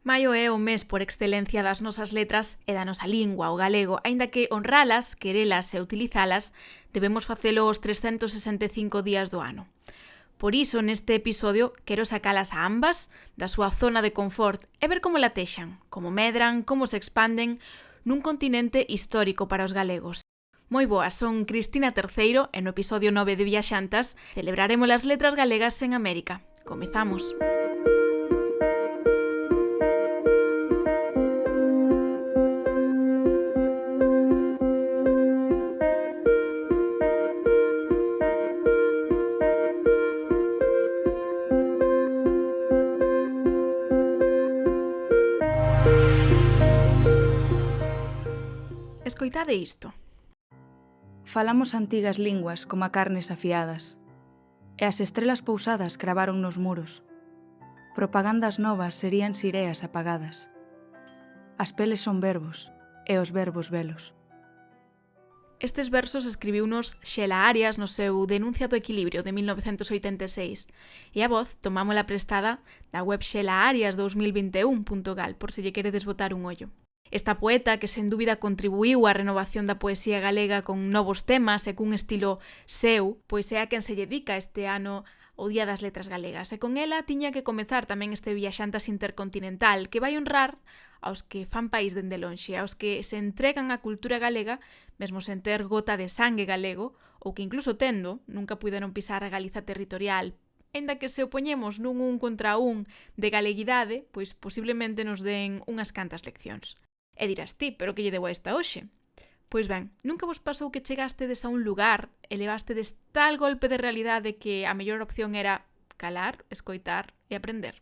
Maio é o mes por excelencia das nosas letras e da nosa lingua, o galego, aínda que honralas, querelas e utilizalas debemos facelo os 365 días do ano. Por iso, neste episodio, quero sacalas a ambas da súa zona de confort e ver como latexan, como medran, como se expanden nun continente histórico para os galegos. Moi boas, son Cristina Terceiro e no episodio 9 de Viaxantas celebraremos as letras galegas en América. Comezamos. Escoitade isto. Falamos antigas linguas como a carnes afiadas, e as estrelas pousadas cravaron nos muros. Propagandas novas serían sireas apagadas. As peles son verbos, e os verbos velos. Estes versos escribiunos Xela Arias no seu Denuncia do Equilibrio de 1986 e a voz tomámola prestada da web xelaarias2021.gal por se lle queredes botar un ollo. Esta poeta, que sen dúbida contribuiu á renovación da poesía galega con novos temas e cun estilo seu, pois é a quen se lle dedica este ano o Día das Letras Galegas, e con ela tiña que comezar tamén este Viaxantas Intercontinental, que vai honrar aos que fan país dende lonxe, aos que se entregan á cultura galega, mesmo sen ter gota de sangue galego, ou que incluso tendo, nunca puideron pisar a Galiza territorial, aínda que se opoñemos nun un contra un de galeguidade, pois posiblemente nos den unhas cantas leccións. E dirás ti, pero que lle deu a esta hoxe? Pois ben, nunca vos pasou que chegastedes a un lugar e levastedes tal golpe de realidade que a mellor opción era calar, escoitar e aprender?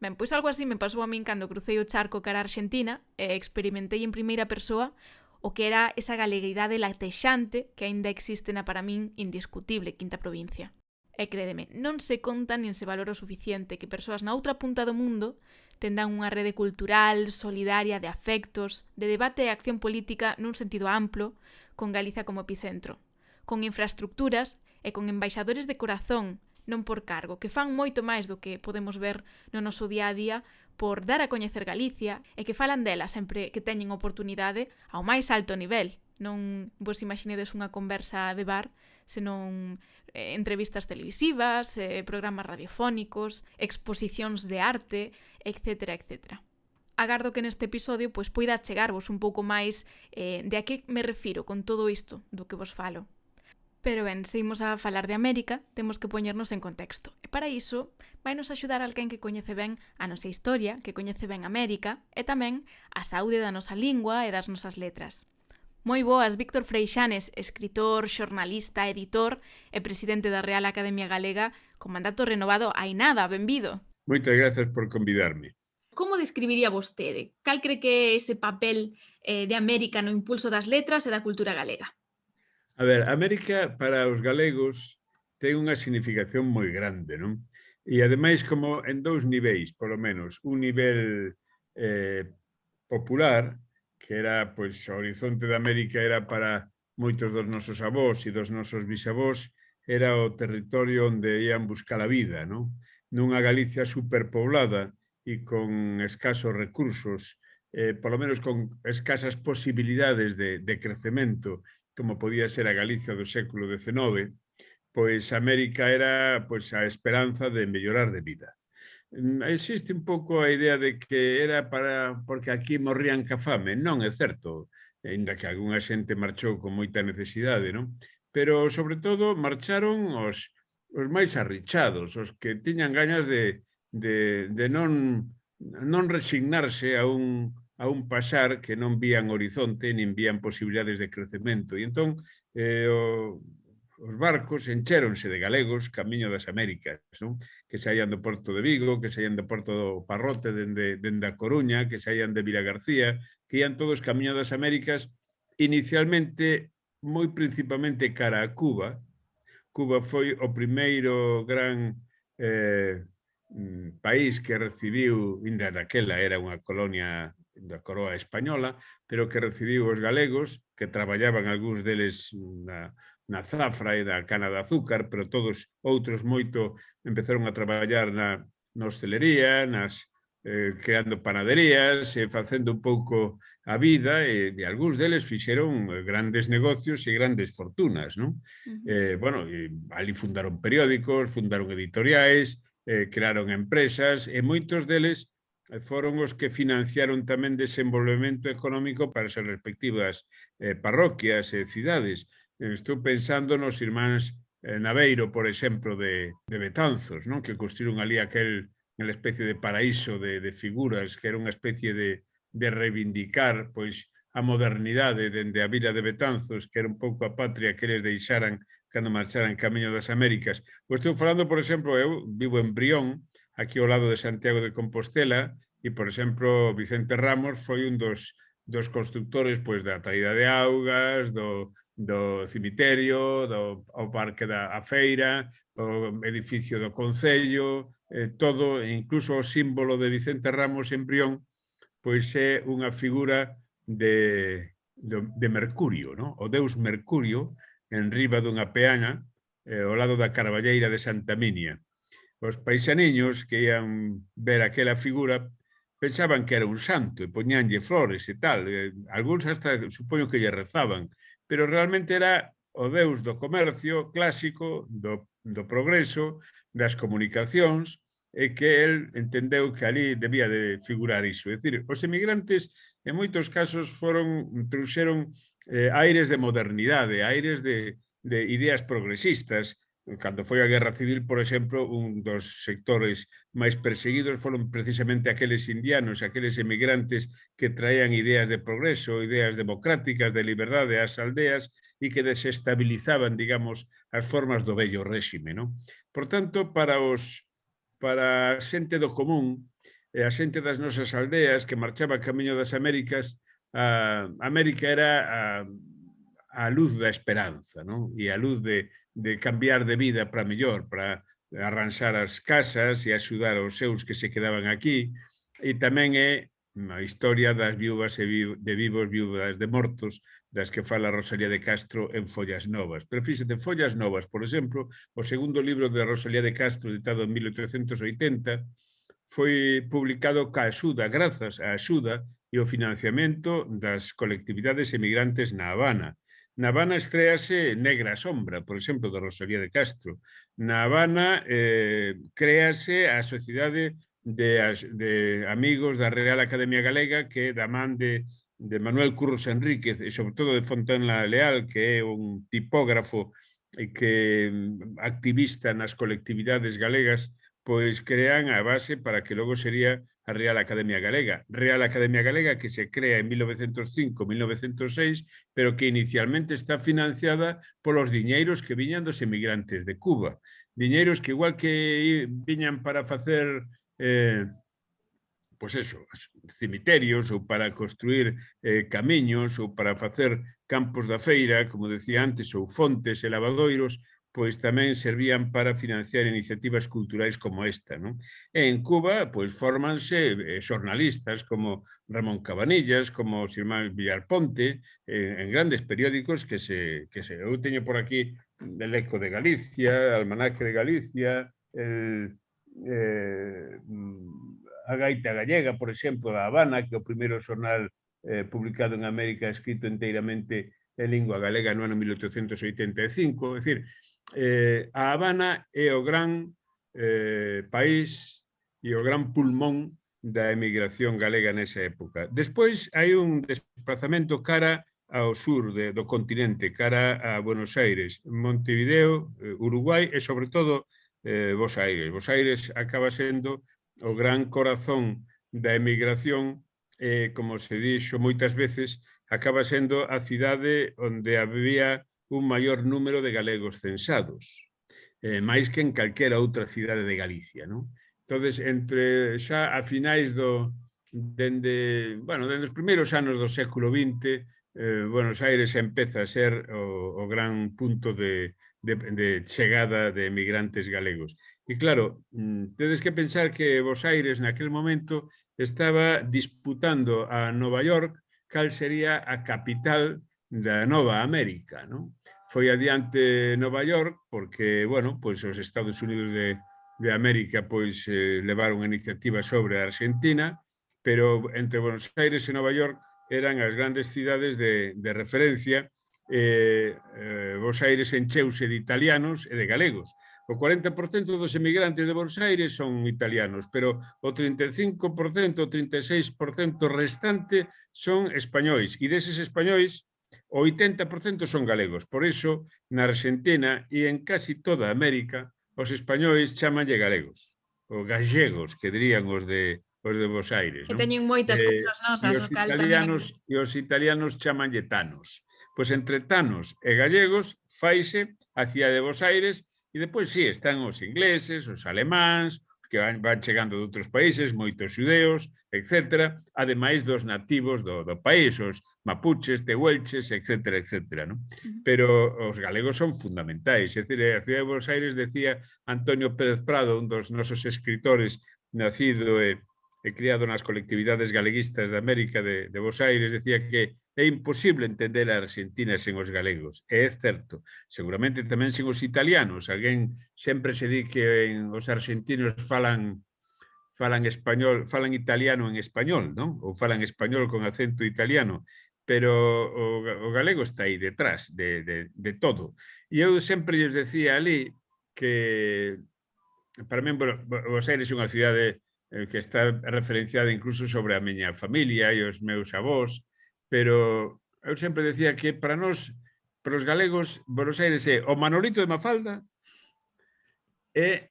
Ben, pois algo así me pasou a min cando crucei o charco cara a Argentina e experimentei en primeira persoa o que era esa galeguidade latexante que aínda existe na para min indiscutible quinta provincia. E crédeme, non se conta nin se valora o suficiente que persoas na outra punta do mundo tendan unha rede cultural, solidaria, de afectos, de debate e acción política nun sentido amplo, con Galiza como epicentro, con infraestructuras e con embaixadores de corazón, non por cargo, que fan moito máis do que podemos ver no noso día a día por dar a coñecer Galicia e que falan dela sempre que teñen oportunidade ao máis alto nivel. Non vos imaginedes unha conversa de bar, senón entrevistas televisivas, programas radiofónicos, exposicións de arte, etc. etc. Agardo que neste episodio pois poida chegarvos un pouco máis de a que me refiro con todo isto do que vos falo. Pero ben, se imos a falar de América, temos que poñernos en contexto. E para iso, vai nos axudar alguén que coñece ben a nosa historia, que coñece ben América, e tamén a saúde da nosa lingua e das nosas letras. Moi boas, Víctor Freixanes, escritor, xornalista, editor e presidente da Real Academia Galega, con mandato renovado hai nada, benvido. Moitas grazas por convidarme. Como describiría vostede? Cal cree que é ese papel de América no impulso das letras e da cultura galega? A ver, América para os galegos ten unha significación moi grande, non? E ademais como en dous niveis, polo menos, un nivel popular, que era, pois, o horizonte de América era para moitos dos nosos avós e dos nosos bisavós, era o territorio onde ían buscar a vida, non? Nunha Galicia superpoblada e con escasos recursos, polo menos con escasas posibilidades de crecemento, como podía ser a Galicia do século XIX, pois América era pois a esperanza de mellorar de vida. Existe un pouco a idea de que era porque aquí morrían ca fame. Non é certo, aínda que algunha xente marchou con moita necesidade, non? Pero, sobre todo, marcharon os máis arrichados, os que tiñan gañas de non resignarse a un pasar que non vían horizonte nin vían posibilidades de crecemento. E entón, os barcos enchéronse de galegos camiño das Américas, non? Que saían do Porto de Vigo, que saían do Porto do Parrote dende a Coruña, que saían de Vilagarcía, que ian todos camiño das Américas, inicialmente, moi principalmente cara a Cuba. Cuba foi o primeiro gran país que recibiu, ainda daquela era unha colonia da coroa española, pero que recibiu os galegos, que traballaban algúns deles na zafra e na cana de azúcar, pero todos outros moito empezaron a traballar na hostelería, creando panaderías, facendo un pouco a vida, e algúns deles fixeron grandes negocios e grandes fortunas, non? Bueno, ali fundaron periódicos, fundaron editoriais, crearon empresas, e moitos deles foron os que financiaron tamén desenvolvemento económico para as respectivas parroquias e cidades. Estou pensando nos irmáns Naveiro, por exemplo, de Betanzos, non? Que construíron ali aquela especie de paraíso de figuras, que era unha especie de reivindicar pois a modernidade dende a vila de Betanzos, que era un pouco a patria que eles deixaran cando marcharan camiño das Américas. Pois estou falando, por exemplo, eu vivo en Brión, aquí ao lado de Santiago de Compostela, e, por exemplo, Vicente Ramos foi un dos constructores pois, da traída de augas, do cemiterio, ao parque da feira, o edificio do Concello, todo, incluso o símbolo de Vicente Ramos en Brión, pois é unha figura de Mercurio, non? O deus Mercurio, en riba dunha peana, ao lado da Carballeira de Santa Minia. Os paisaniños que ian ver aquela figura pensaban que era un santo e poñanlle flores e tal. Algúns hasta supoño que lle rezaban, pero realmente era o deus do comercio clásico, do progreso, das comunicacións, e que el entendeu que ali debía de figurar iso. É dicir, os emigrantes, en moitos casos, trouxeron aires de modernidade, aires de ideas progresistas. Cando foi a Guerra Civil, por exemplo, un dos sectores máis perseguidos foron precisamente aqueles indianos, aqueles emigrantes que traían ideas de progreso, ideas democráticas, de liberdade ás aldeas e que desestabilizaban, digamos, as formas do vello réxime, non? Por tanto, para a xente do común, a xente das nosas aldeas que marchaba camiño das Américas, a América era a luz da esperanza, non? E a luz de cambiar de vida para mellor, para arranxar as casas e axudar aos seus que se quedaban aquí. E tamén é a historia das viúvas de vivos, viúvas de mortos, das que fala Rosalía de Castro en Follas Novas. Pero fíxate, Follas Novas, por exemplo, o segundo libro de Rosalía de Castro, editado en 1880, foi publicado ca axuda, grazas á axuda e o financiamento das colectividades emigrantes na Habana. Na Habana estréase Negra Sombra, por exemplo, de Rosalía de Castro. Na Habana créase a Sociedade de Amigos da Real Academia Galega, que é da man de Manuel Curros Enríquez e, sobre todo, de Fontenla Leal, que é un tipógrafo e que activista nas colectividades galegas, pois crean a base para que logo sería a Real Academia Galega. Real Academia Galega que se crea en 1905-1906, pero que inicialmente está financiada polos diñeiros que viñan dos emigrantes de Cuba. Diñeiros que, igual que viñan para facer pois eso, cemiterios ou para construir camiños ou para facer campos da feira, como decía antes, ou fontes e lavadoiros, pois tamén servían para financiar iniciativas culturais como esta, non? E en Cuba, pois, fórmanse xornalistas como Ramón Cabanillas, como os irmáns Villarponte, en grandes periódicos que eu teño por aquí el Eco de Galicia, Almanaque de Galicia, a Gaita Gallega, por exemplo, da Habana, que é o primeiro xornal publicado en América escrito inteiramente en lingua galega no ano 1885. É dicir, a Habana é o gran país e o gran pulmón da emigración galega nesa época. Despois hai un desplazamento cara ao sur do continente, cara a Buenos Aires, Montevideo, Uruguai e, sobre todo, Bos Aires. Bos Aires acaba sendo o gran corazón da emigración, como se dixo moitas veces, acaba sendo a cidade onde había un maior número de galegos censados, máis que en calquera outra cidade de Galicia, non? Entonces, entre xa a finais dende os primeiros anos do século XX, Buenos Aires empeza a ser o gran punto de chegada de emigrantes galegos. E claro, tedes que pensar que Bos Aires naquel momento estaba disputando a Nova York cal sería a capital da Nova América, non? Foi adiante Nova York porque, bueno, pois os Estados Unidos de América pois levaron unha iniciativa sobre a Argentina, pero entre Buenos Aires e Nova York eran as grandes cidades de referencia. Buenos Aires encheuse de italianos e de galegos. O 40% dos emigrantes de Buenos Aires son italianos, pero o 35%, o 36% restante son españois. E deses españois, o 80% son galegos. Por iso, na Argentina e en casi toda América, os españois chamanlle galegos. Os gallegos, que dirían os de Buenos Aires, Que non? teñen moitas cousas nosas, o cal tamén... E os italianos chamanlle tanos. Pois entre tanos e gallegos faise a cidade de Buenos Aires. E depois, sí, están os ingleses, os alemáns, que van chegando de outros países, moitos xudeos, etc., ademais dos nativos do país, os mapuches, tehuelches, etc., etc., non? Pero os galegos son fundamentais. É dicir, a cidade de Buenos Aires, decía Antonio Pérez Prado, un dos nosos escritores, nacido e criado nas colectividades galeguistas de América de Buenos Aires, decía que é imposible entender a Argentina sen os galegos. E é certo. Seguramente tamén sen os italianos. Alguén sempre se di que os argentinos falan español, falan italiano en español, non? Ou falan español con acento italiano. Pero o galego está aí detrás de todo. E eu sempre lles decía ali que para mí Buenos Aires é unha cidade que está referenciada incluso sobre a miña familia e os meus avós, pero eu sempre decía que para nós, para os galegos, Buenos Aires é o Manolito de Mafalda e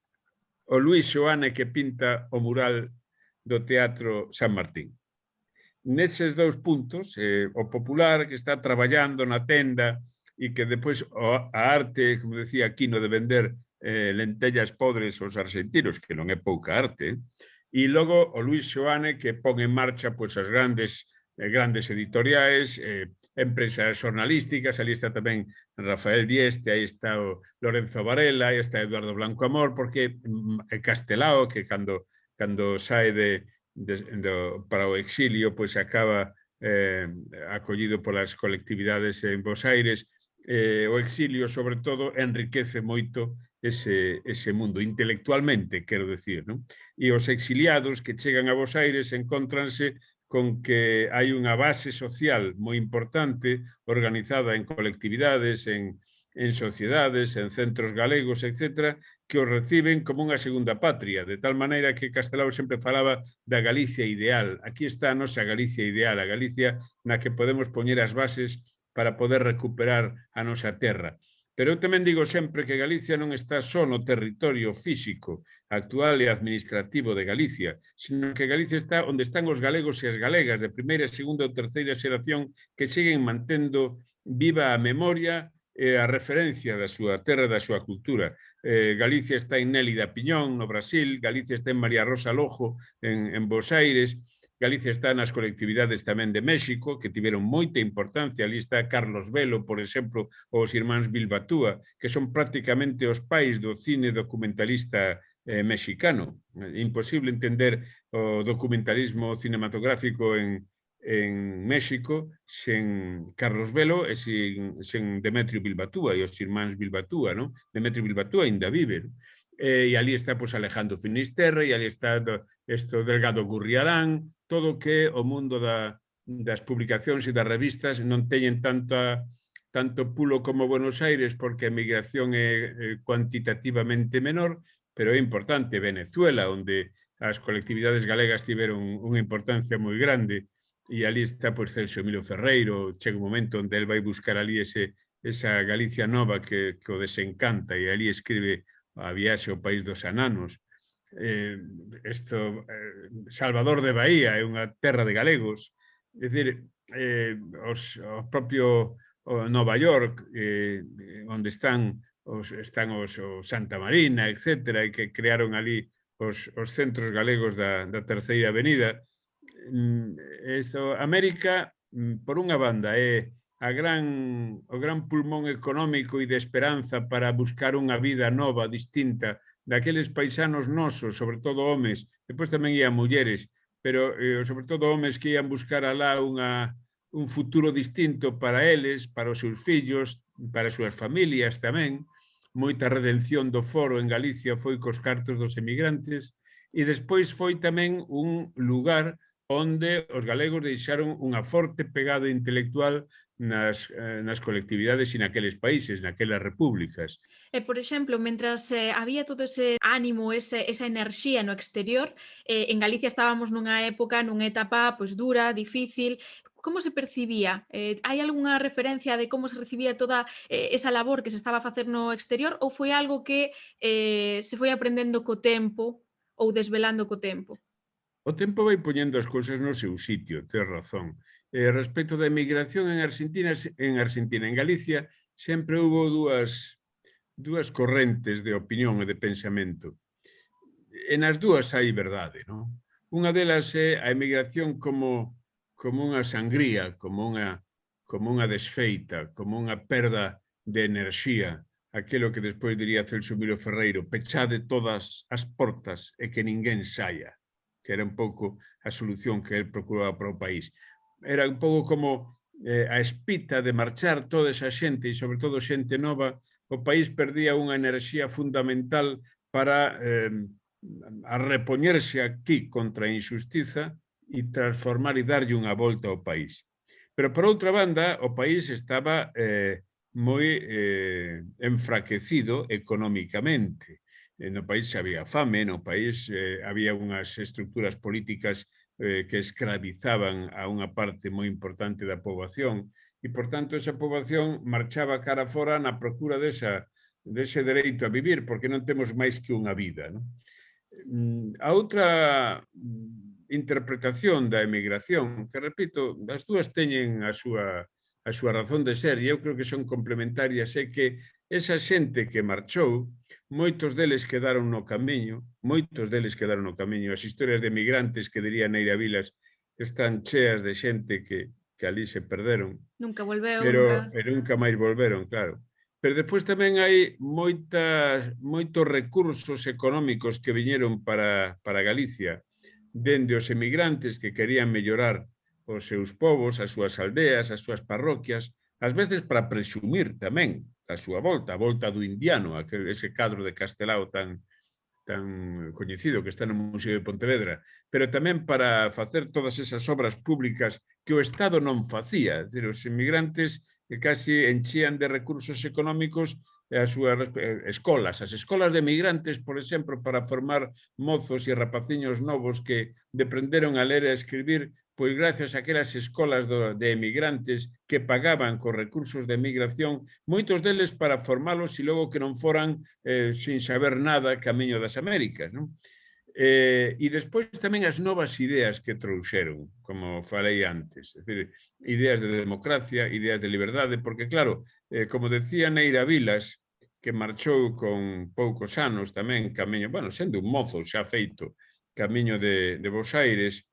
o Luís Xoane que pinta o mural do Teatro San Martín. Neses dous puntos, o popular que está traballando na tenda e que depois a arte, como decía Aquino, de vender lentellas podres aos argentinos, que non é pouca arte, e logo o Luís Xoane que pon en marcha pois, as grandes editoriais, empresas xornalísticas, ali está tamén Rafael Dieste, aí está o Lorenzo Varela, aí está Eduardo Blanco Amor, porque Castelao, que cando sae para o exilio, pois acaba acollido polas colectividades en Buenos Aires, o exilio, sobre todo, enriquece moito ese mundo, intelectualmente, quero decir, non? E os exiliados que chegan a Buenos Aires encóntranse con que hai unha base social moi importante, organizada en colectividades, en sociedades, en centros galegos, etc., que os reciben como unha segunda patria, de tal maneira que Castelao sempre falaba da Galicia ideal. Aquí está a nosa Galicia ideal, a Galicia na que podemos poñer as bases para poder recuperar a nosa terra. Pero eu tamén digo sempre que Galicia non está só no territorio físico, actual e administrativo de Galicia, sino que Galicia está onde están os galegos e as galegas de primeira, segunda ou terceira xeración que siguen mantendo viva a memoria e a referencia da súa terra e da súa cultura. Galicia está en Nélida Piñón, no Brasil, Galicia está en María Rosa Lojo, en Buenos Aires, Galicia está nas colectividades tamén de México, que tiveron moita importancia. Ali está Carlos Velo, por exemplo, os irmáns Bilbatúa, que son prácticamente os pais do cine documentalista mexicano. Imposible entender o documentalismo cinematográfico en México sen Carlos Velo e sen Demetrio Bilbatúa e os irmáns Bilbatúa, non? Demetrio Bilbatúa ainda vive, non? E ali está pois, Alejandro Finisterre, e ali está Delgado Gurriarán, todo o que o mundo das publicacións e das revistas non teñen tanto pulo como Buenos Aires, porque a migración é cuantitativamente menor, pero é importante. Venezuela, onde as colectividades galegas tiveron unha importancia moi grande, e ali está pois, Celso Emilio Ferreiro, chega un momento onde el vai buscar ali esa Galicia nova que o desencanta, e ali escribe a viaxe ao país dos ananos. Salvador de Bahía é unha terra de galegos. É dicir, os propio Nova York, onde están os Santa Marina, etc., e que crearon ali os centros galegos da Terceira Avenida. América, por unha banda, é o gran pulmón económico e de esperanza para buscar unha vida nova, distinta, daqueles paisanos nosos, sobre todo homes, depois tamén ian mulleres, pero sobre todo homes que ian buscar alá un futuro distinto para eles, para os seus fillos, para as súas familias tamén, moita redención do foro en Galicia foi cos cartos dos emigrantes, e despois foi tamén un lugar onde os galegos deixaron unha forte pegada intelectual nas colectividades e naqueles países, naquelas repúblicas. E, por exemplo, mentras había todo ese ánimo, esa enerxía no exterior, en Galicia estábamos nunha época, nunha etapa pois dura, difícil. Como se percibía? Hai algunha referencia de como se recibía toda esa labor que se estaba a facer no exterior ou foi algo que se foi aprendendo co tempo ou desvelando co tempo? O tempo vai poñendo as cousas no seu sitio, tes razón. Respecto da emigración en Galicia, sempre houve dúas correntes de opinión e de pensamento. E nas dúas hai verdade, non? Unha delas é a emigración como unha sangría, como unha desfeita, como unha perda de enerxía, aquilo que despois diría Celso Miro Ferreiro, pechade todas as portas e que ninguén saia, que era un pouco a solución que el procuraba para o país. Era un pouco como a espita de marchar toda esa xente, e sobre todo xente nova, o país perdía unha enerxía fundamental para a repoñerse aquí contra a injustiza e transformar e darlle unha volta ao país. Pero, por outra banda, o país estaba moi enfraquecido económicamente. No país había fame, no país había unhas estructuras políticas que escravizaban a unha parte moi importante da poboación e, por tanto, esa poboación marchaba cara fora na procura dese dereito a vivir, porque non temos máis que unha vida, non? A outra interpretación da emigración, que, repito, as dúas teñen a súa razón de ser, e eu creo que son complementarias, é que esa xente que marchou, moitos deles quedaron no camiño, as historias de emigrantes que diría Neira Vilas están cheas de xente que ali se perderon, Nunca volveu, pero nunca... nunca máis volveron, claro. Pero despois tamén hai moitos recursos económicos que viñeron para Galicia, dende os emigrantes que querían mellorar os seus povos, as súas aldeas, as súas parroquias, ás veces para presumir tamén a súa volta, a volta do indiano, ese cadro de Castelao tan coñecido que está no Museo de Pontevedra, pero tamén para facer todas esas obras públicas que o Estado non facía. É dicir, os emigrantes que casi enchían de recursos económicos as súas escolas. As escolas de emigrantes, por exemplo, para formar mozos e rapaciños novos que deprenderon a ler e a escribir, pois gracias a aquelas escolas de emigrantes que pagaban cos recursos de emigración, moitos deles para formalos e logo que non foran sin saber nada camiño das Américas, non? E despois tamén as novas ideas que trouxeron, como falei antes, é dicir, ideas de democracia, ideas de liberdade, porque claro, como decía Neira Vilas, que marchou con poucos anos tamén camiño, bueno, sendo un mozo xa feito, camiño de Bos Aires,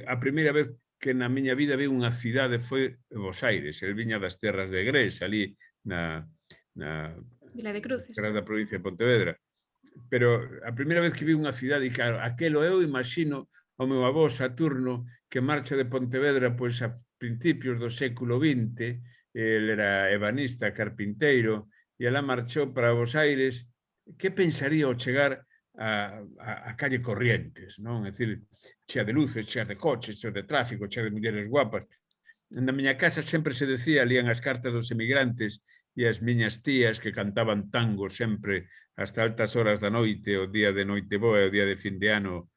a primeira vez que na miña vida vi unha cidade foi Bos Aires, el viña das terras de Grés, ali na Vila de Cruces. da provincia de Pontevedra. Pero a primeira vez que vi unha cidade, e claro, aquelo eu imagino ao meu avó Saturno que marcha de Pontevedra pois a principios do século XX, el era ebanista, carpinteiro, e alá marchou para Bos Aires. Que pensaría ao chegar a calle Corrientes, non? É dicir, chea de luces, chea de coches, chea de tráfico, chea de mulleres guapas. Na miña casa sempre se decía, lían as cartas dos emigrantes, e as miñas tías que cantaban tango sempre hasta altas horas da noite, o día de Noiteboa e o día de fin de ano,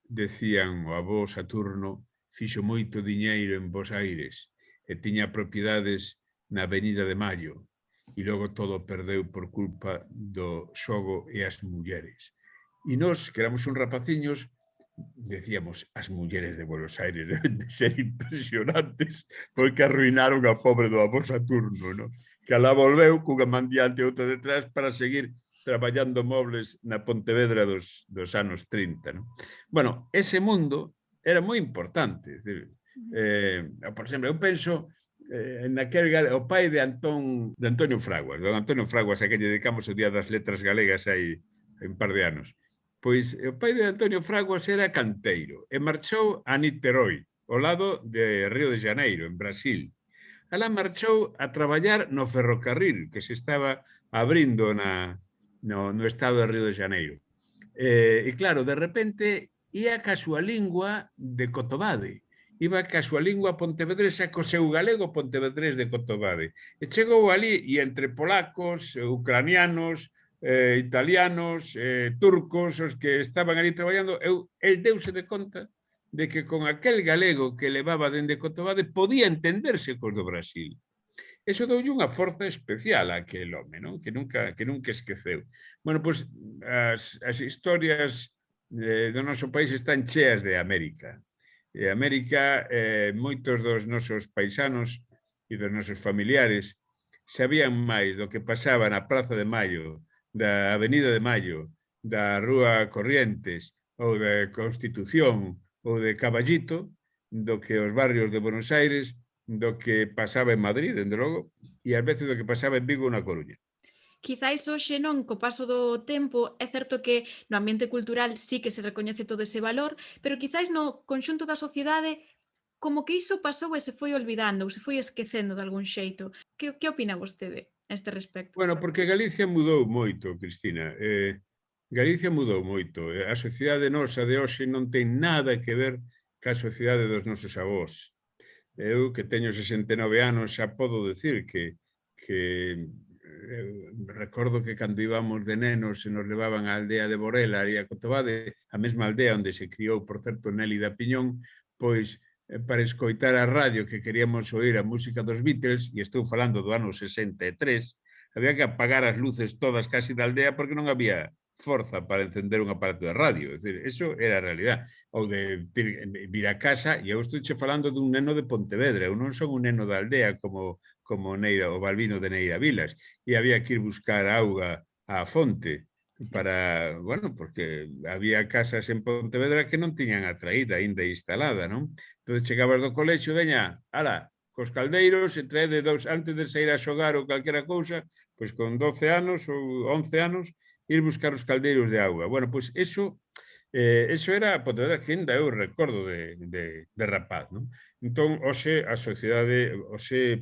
decían o avó Saturno fixo moito diñeiro en Bos Aires e tiña propiedades na Avenida de Mayo e logo todo perdeu por culpa do xogo e as mulleres. E nós, que éramos uns rapaciños, decíamos, as mulleres de Buenos Aires deben de ser impresionantes porque arruinaron a pobre do avó Saturno, ¿no? Que alá volveu cunha man diante e outra detrás para seguir traballando mobles na Pontevedra dos anos 30, ¿no? Bueno, ese mundo era moi importante. Decir, por exemplo, eu penso o pai de Antonio Fraguas, don Antonio Fraguas, a que lle dedicamos o Día das Letras Galegas hai un par de anos. Pois o pai de Antonio Fraguas era canteiro e marchou a Niterói, ao lado de Río de Janeiro, en Brasil. alá marchou a traballar no ferrocarril que se estaba abrindo no estado de Río de Janeiro. E claro, de repente, ia ca súa lingua de Cotobade, iba ca súa lingua pontevedresa co seu galego pontevedrés de Cotobade. E chegou ali, e entre polacos, ucranianos, italianos, turcos, os que estaban ali traballando, el deuse de conta de que con aquel galego que levaba dende Cotobade podía entenderse cos do Brasil. Eso doulle unha forza especial a aquel home, non? Que nunca esqueceu. Bueno, pois as historias do noso país están cheas de América. E América, moitos dos nosos paisanos e dos nosos familiares sabían máis do que pasaba na Praza de Maio, da Avenida de Maio, da Rúa Corrientes, ou da Constitución, ou de Caballito, do que os barrios de Buenos Aires, do que pasaba en Madrid, dende logo, e ás veces do que pasaba en Vigo ou na Coruña. Quizáis hoxe non, co paso do tempo, é certo que no ambiente cultural sí que se recoñece todo ese valor, pero quizáis no conxunto da sociedade como que iso pasou e se foi olvidando ou se foi esquecendo de algún xeito. Que opina vostede a este respecto? Bueno, porque Galicia mudou moito, Cristina. Galicia mudou moito. A sociedade nosa de hoxe non ten nada que ver ca sociedade dos nosos avós. Eu, que teño 69 anos, xa podo decir que recordo que cando íbamos de nenos e nos levaban á aldea de Borela e a Cotobade, a mesma aldea onde se criou, por certo, Nélida Piñón, pois para escoitar a radio que queríamos oír a música dos Beatles, e estou falando do ano 63, había que apagar as luces todas casi da aldea porque non había forza para encender un aparato de radio. É dicir, eso era a realidad. Ou de vir a casa, e eu estou falando dun neno de Pontevedra, eu non son un neno da aldea como Neira, o Balbino de Neira Vilas, e había que ir buscar auga á fonte para, bueno, porque había casas en Pontevedra que non tiñan a traída aínda instalada, non? Entón chegabas do colexio, veña, ala, cos caldeiros, e traede antes de sair a xogar ou calquera cousa, pois con 12 anos ou 11 anos, ir buscar os caldeiros de auga. Bueno, pois eso era Pontevedra que ainda eu recordo de rapaz, non? Entón, hoxe, a sociedade,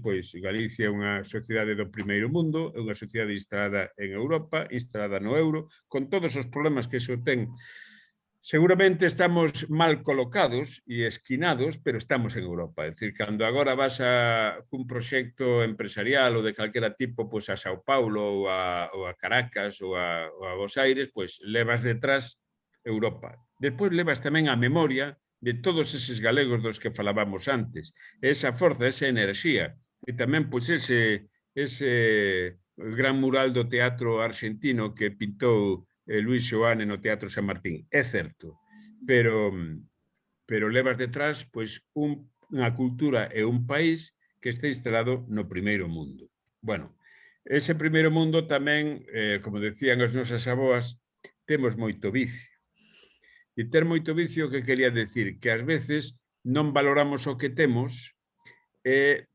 pois, Galicia é unha sociedade do primeiro mundo, é unha sociedade instalada en Europa, instalada no euro, con todos os problemas que iso ten. Seguramente estamos mal colocados e esquinados, pero estamos en Europa. É dicir, cando agora vas cun proxecto empresarial ou de calquera tipo, pois a Sao Paulo ou a Caracas ou a Buenos Aires, pois levas detrás Europa. Despois levas tamén a memoria de todos eses galegos dos que falábamos antes. Esa forza, esa enerxía. E tamén, pois, ese gran mural do teatro argentino que pintou Luis Xoane no Teatro San Martín. É certo, pero levas detrás, pois, unha cultura e un país que está instalado no primeiro mundo. Bueno, ese primeiro mundo tamén, como decían as nosas aboas, temos moito vicio. E ter moito vicio, que quería decir? Que ás veces non valoramos o que temos e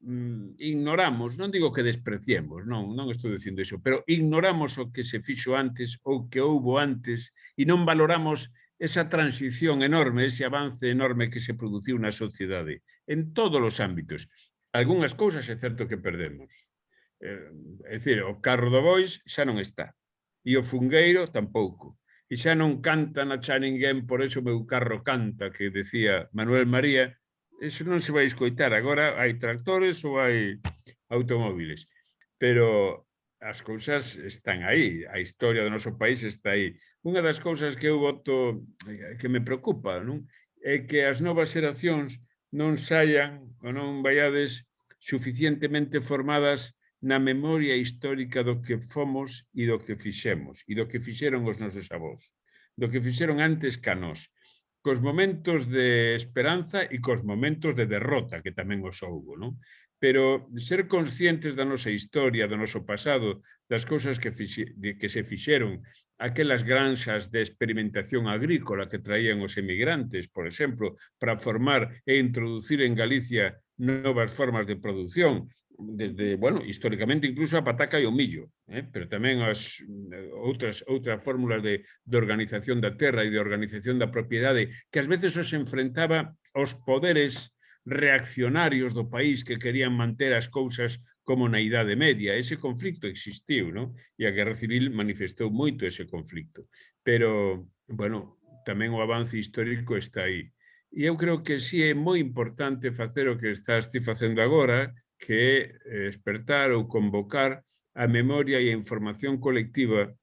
ignoramos, non digo que despreciemos, non estou dicindo iso, pero ignoramos o que se fixo antes ou que houbo antes e non valoramos esa transición enorme, ese avance enorme que se produciu na sociedade, en todos os ámbitos. Algúnas cousas é certo que perdemos. É dicir, o carro do bois xa non está, e o fungueiro tampouco. E xa non cantan a xa ninguén, por eso o meu carro canta, que decía Manuel María. Eso non se vai escoitar. Agora hai tractores ou hai automóviles. Pero as cousas están aí. A historia do noso país está aí. Unha das cousas que eu voto, que me preocupa, non? É que as novas xeracións non saian ou non vaiades suficientemente formadas na memoria histórica do que fomos e do que fixemos, e do que fixeron os nosos avós, do que fixeron antes ca nós, cos momentos de esperanza e cos momentos de derrota, que tamén os houbo, non? Pero ser conscientes da nosa historia, do noso pasado, das cousas que se fixeron, aquelas granxas de experimentación agrícola que traían os emigrantes, por exemplo, para formar e introducir en Galicia novas formas de produción, desde, bueno, históricamente incluso a pataca e o millo, pero tamén as outras fórmulas de organización da terra e de organización da propiedade, que ás veces os enfrentaba aos poderes reaccionarios do país que querían manter as cousas como na Idade Media. Ese conflicto existiu, non? E a Guerra Civil manifestou moito ese conflicto. Pero, bueno, tamén o avance histórico está aí. E eu creo que sí é moi importante facer o que estás ti facendo agora, que é despertar ou convocar a memoria e a información colectiva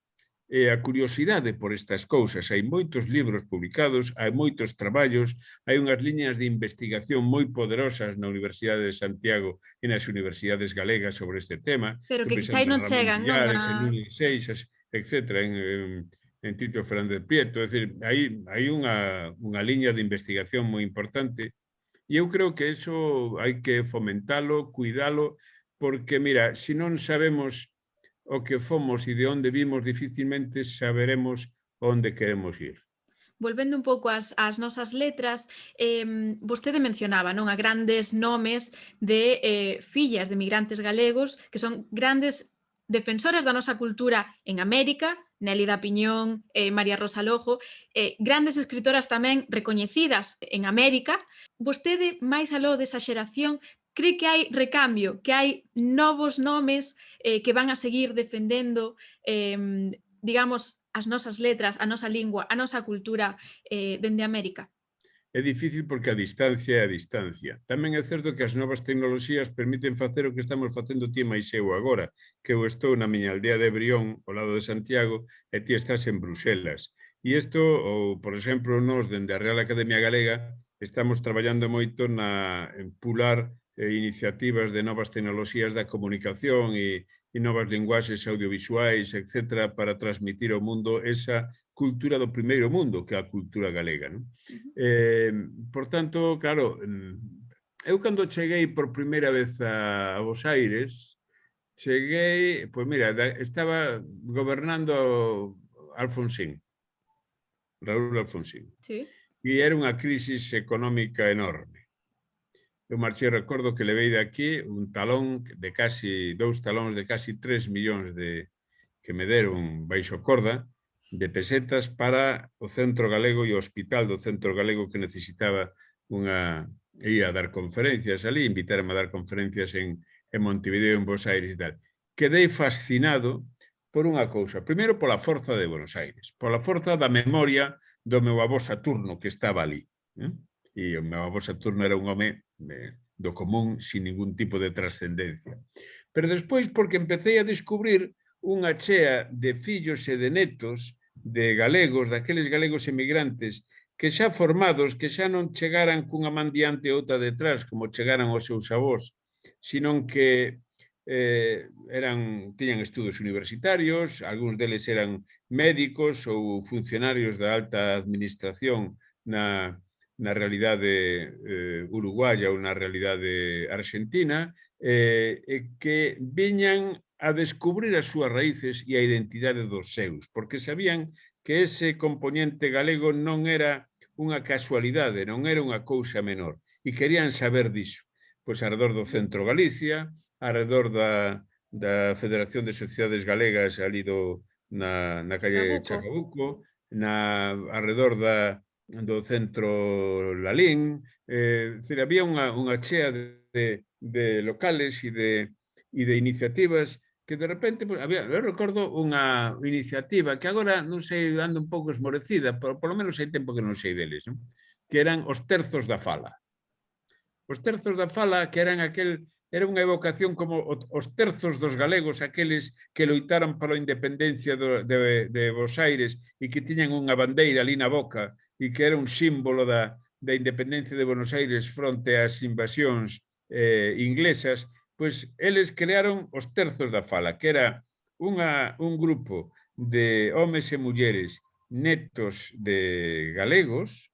e a curiosidade por estas cousas. Hai moitos libros publicados, hai moitos traballos, hai unhas liñas de investigación moi poderosas na Universidade de Santiago e nas universidades galegas sobre este tema. Pero Estou que pensando quizáis en non Ramón chegan, non? Villares, en Núñez Seixas, etc., en Tito Fernández Prieto. É dicir, hai unha liña de investigación moi importante e eu creo que eso hai que fomentalo, cuidalo, porque, mira, se non sabemos o que fomos e de onde vimos, dificilmente saberemos onde queremos ir. Volvendo un pouco ás nosas letras, vostede mencionaba, non, a grandes nomes de fillas de migrantes galegos que son grandes defensoras da nosa cultura en América, Nélida Piñón, María Rosa Lojo, grandes escritoras tamén recoñecidas en América. Vostede, máis aló desa xeración, cree que hai recambio, que hai novos nomes que van a seguir defendendo, digamos, as nosas letras, a nosa lingua, a nosa cultura dende América? É difícil porque a distancia é a distancia. Tamén é certo que as novas tecnoloxías permiten facer o que estamos facendo ti máis eu agora, que eu estou na miña aldea de Brión, ao lado de Santiago, e ti estás en Bruxelas. E isto, ou, por exemplo, nós, dende a Real Academia Galega, estamos traballando moito en pular iniciativas de novas tecnoloxías da comunicación e novas linguaxes audiovisuais, etc., para transmitir ao mundo esa cultura do primeiro mundo, que é a cultura galega. Non? Por tanto, claro, eu cando cheguei por primeira vez a Bos Aires, cheguei, pois mira, estaba gobernando Alfonsín, Raúl Alfonsín, Sí. e era unha crisis económica enorme. Eu marchei, recordo que levei de aquí un talón de casi, 2 talóns de casi 3 millóns que me deron baixo corda de pesetas para o Centro Galego e o Hospital do Centro Galego que necesitaba ia a dar conferencias ali, invitarme a dar conferencias en Montevideo, en Bos Aires e tal. Quedei fascinado por unha cousa. Primeiro, pola forza de Buenos Aires, pola forza da memoria do meu avó Saturno que estaba ali. E o meu avó Saturno era un home do común, sin ningún tipo de trascendencia. Pero despois, porque empecé a descubrir unha chea de fillos e de netos de galegos, daqueles galegos emigrantes, que xa formados, que xa non chegaran cunha man diante e outra detrás, como chegaran os seus avós, sino que tiñan estudos universitarios, algúns deles eran médicos ou funcionarios da alta administración na realidade uruguaya ou na realidade argentina, que viñan a descubrir as súas raíces e a identidade dos seus, porque sabían que ese componente galego non era unha casualidade, non era unha cousa menor, e querían saber diso. Pois alrededor do Centro Galicia, alrededor da Federación de Sociedades Galegas ali na calle Chacabuco, alrededor do Centro Lalín, había unha chea de locales e de iniciativas que de repente, eu recordo unha iniciativa que agora non sei, anda un pouco esmorecida, pero polo menos hai tempo que non sei deles, non? Que eran os terzos da fala. Os terzos da fala que era unha evocación como os terzos dos galegos, aqueles que loitaron pola independencia de Bos Aires e que tiñan unha bandeira ali na boca e que era un símbolo da independencia de Buenos Aires fronte ás invasións inglesas, pois eles crearon os terzos da fala, que era un grupo de homes e mulleres netos de galegos,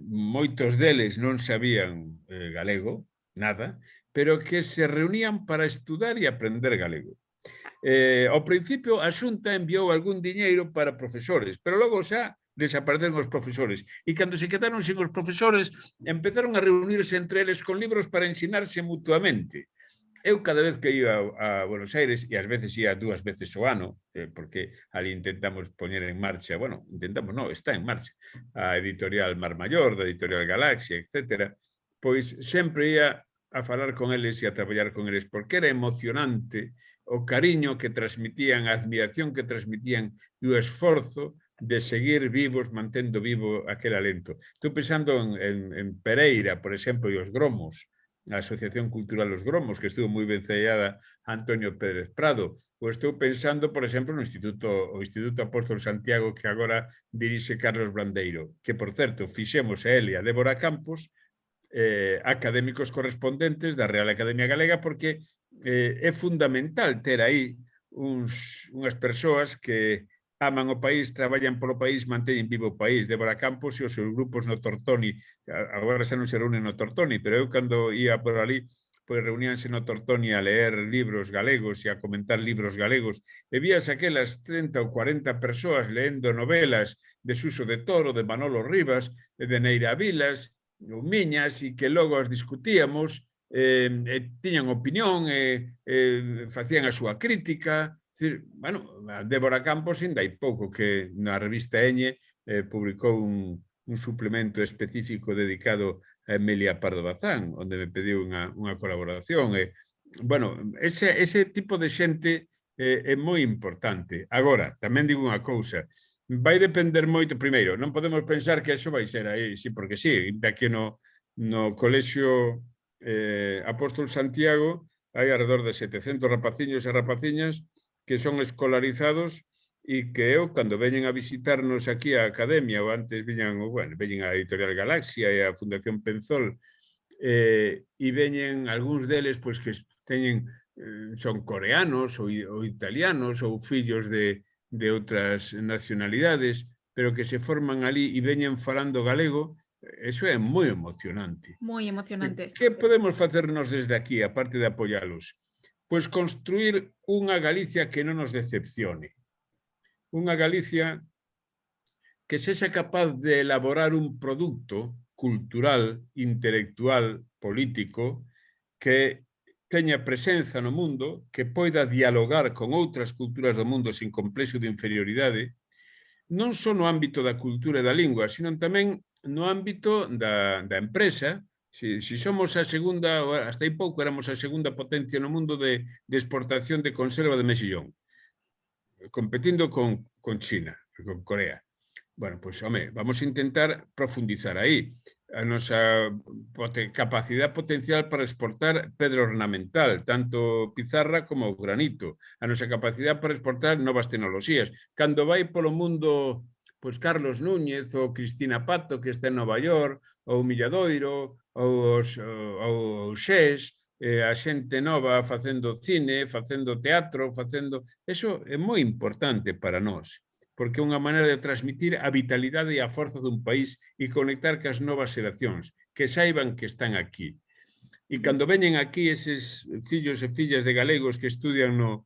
moitos deles non sabían galego, nada, pero que se reunían para estudar e aprender galego. Ao principio, a Xunta enviou algún diñeiro para profesores, pero logo xa desapareceron os profesores. E cando se quedaron sin os profesores, empezaron a reunirse entre eles con libros para ensinarse mutuamente. Eu cada vez que ia a Buenos Aires, e ás veces ia 2 veces ao ano, porque ali intentamos poñer en marcha, está en marcha, a editorial Mar Maior, da editorial Galaxia, etc. pois sempre ia a falar con eles e a traballar con eles, porque era emocionante o cariño que transmitían, a admiración que transmitían e o esforzo de seguir vivos, mantendo vivo aquel alento. Estou pensando en Pereira, por exemplo, e os gromos, a Asociación Cultural Os Gromos, que estuvo moi vencellada a Antonio Pérez Prado. Ou estou pensando, por exemplo, no o Instituto Apóstol Santiago, que agora dirixe Carlos Brandeiro, que, por certo, fixemos a ele e a Débora Campos, académicos correspondentes da Real Academia Galega, porque é fundamental ter aí unhas persoas que aman o país, traballan polo país, manteñen vivo o país. Débora Campos e os seus grupos no Tortoni, agora xa non se reúnen no Tortoni, pero eu cando ia por ali, pois reuníanse no Tortoni a leer libros galegos e a comentar libros galegos, e vías aquelas 30 ou 40 persoas leendo novelas de Suso de Toro, de Manolo Rivas, de Neira Vilas, ou miñas, e que logo as discutíamos, tiñan opinión, facían a súa crítica. Decir, bueno, a Débora Campos ainda hai pouco que na revista Eñe publicou un suplemento específico dedicado a Emilia Pardo Bazán, onde me pediu unha colaboración. Bueno, ese tipo de xente é moi importante. Agora, tamén digo unha cousa, vai depender moito, primeiro, non podemos pensar que eso vai ser aí, sí, porque sí, aquí no Colexio Apóstol Santiago hai alrededor de 700 rapaciños e rapaciñas que son escolarizados e que eu, cando veñen a visitarnos aquí a Academia, ou antes veñen a Editorial Galaxia e a Fundación Penzol, e veñen algúns deles pois que teñen son coreanos ou italianos ou fillos de outras nacionalidades, pero que se forman ali e veñen falando galego, eso é moi emocionante. Moi emocionante. Que podemos facernos desde aquí, aparte de apoialos? Pois construir unha Galicia que non nos decepcione. Unha Galicia que sexa capaz de elaborar un producto cultural, intelectual, político, que teña presenza no mundo, que poida dialogar con outras culturas do mundo sin complexo de inferioridade, non só no ámbito da cultura e da lingua, sino tamén no ámbito da empresa. Si somos a segunda, hasta aí pouco éramos a segunda potencia no mundo de exportación de conserva de mexillón, competindo con China, con Corea. Bueno, pois, home, vamos a intentar profundizar aí. A nosa capacidade potencial para exportar pedra ornamental, tanto pizarra como granito. A nosa capacidade para exportar novas tecnoloxías. Cando vai polo mundo, pois, Carlos Núñez ou Cristina Pato, que está en Nova York, ou Milladoiro, ou Xés, a xente nova facendo cine, facendo teatro, facendo... Eso é moi importante para nós, porque é unha maneira de transmitir a vitalidade e a forza dun país e conectar cas novas xeracións, que saiban que están aquí. E cando veñen aquí eses fillos e fillas de galegos que estudian no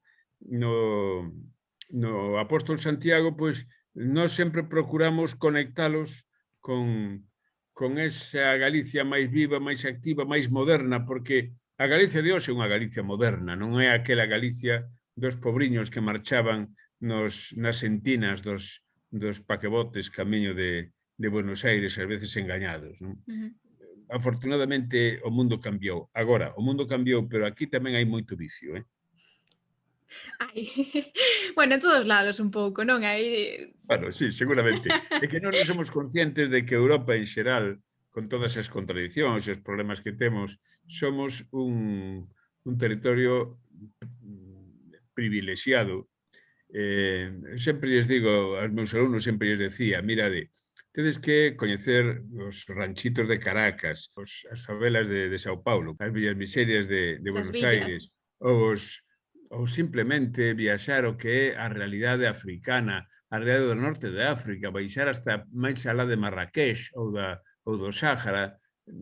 Apóstol Santiago, pois nós sempre procuramos conectalos con esa Galicia máis viva, máis activa, máis moderna, porque a Galicia de hoxe é unha Galicia moderna, non é aquela Galicia dos pobriños que marchaban nas entinas dos paquebotes camiño de Buenos Aires, ás veces engañados. Non? Afortunadamente, o mundo cambiou. Agora, o mundo cambiou, pero aquí tamén hai moito vicio. Ai, bueno, en todos lados un pouco, non? Hai... Bueno, sí, seguramente. É que non somos conscientes de que Europa en xeral, con todas as contradicións e os problemas que temos, somos un territorio privilexiado. Sempre lles digo aos meus alumnos, sempre lles decía, mirade, tedes que coñecer os ranchitos de Caracas, as favelas de Sao Paulo, as villas miserias de Buenos Aires, ou simplemente viaxar o que é a realidade africana, a realidade do norte de África, baixar hasta máis alá de Marrakech ou do Sáhara,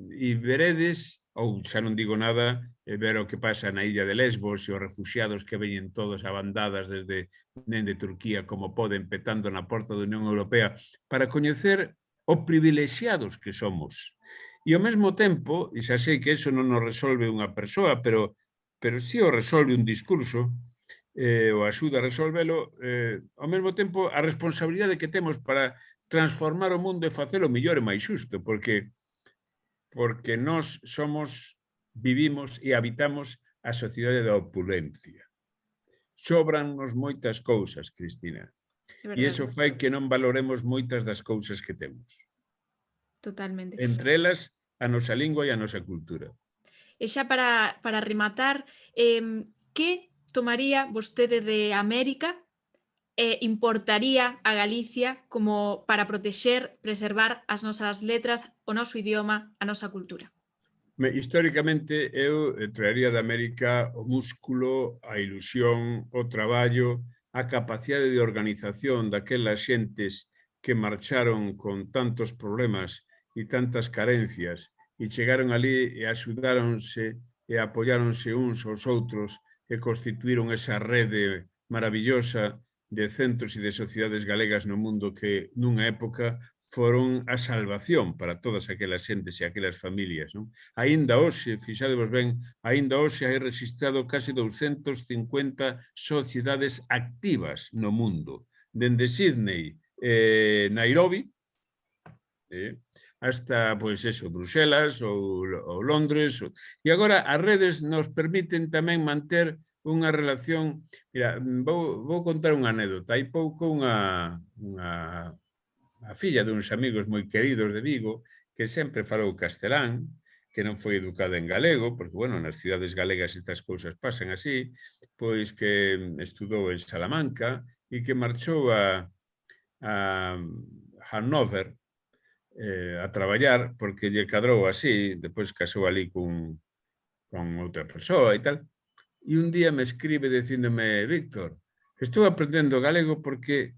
e veredes, ou xa non digo nada, ver o que pasa na illa de Lesbos e os refuxiados que veñen todos a bandadas desde Turquía como poden, petando na porta da Unión Europea, para coñecer o privilexiados que somos. E ao mesmo tempo, e xa sei que eso non nos resolve unha persoa, pero si o resolve un discurso, ou axuda a resolvelo, ao mesmo tempo a responsabilidade que temos para transformar o mundo e facelo mellor e máis xusto, porque porque nós vivimos e habitamos a sociedade da opulencia. Sobrannos moitas cousas, Cristina. E iso fai que non valoremos moitas das cousas que temos. Totalmente. Entre elas, a nosa lingua e a nosa cultura. E xa para rematar, que tomaría vostede de América e importaría a Galicia como para protexer, preservar as nosas letras, o noso idioma, a nosa cultura? Históricamente, eu traería de América o músculo, a ilusión, o traballo, a capacidade de organización daquelas xentes que marcharon con tantos problemas e tantas carencias e chegaron ali e axudáronse e apoiáronse uns aos outros e constituíron esa rede maravillosa de centros e de sociedades galegas no mundo que nunha época foron a salvación para todas aquelas xentes e aquelas familias. Non? Aínda hoxe, fixadevos ben, aínda hoxe hai registrado case 250 sociedades activas no mundo, dende Sydney, Nairobi, hasta, pois eso, Bruxelas ou Londres. E agora as redes nos permiten tamén manter unha relación. Mira, vou contar unha anécdota. Hai pouco a filla duns amigos moi queridos de Vigo, que sempre falou castelán, que non foi educada en galego, porque, bueno, nas cidades galegas estas cousas pasan así, pois que estudou en Salamanca e que marchou a Hannover a traballar, porque lle cadrou así, depois casou ali con outra persoa e tal, e un día me escribe dicíndome: Víctor, estou aprendendo galego porque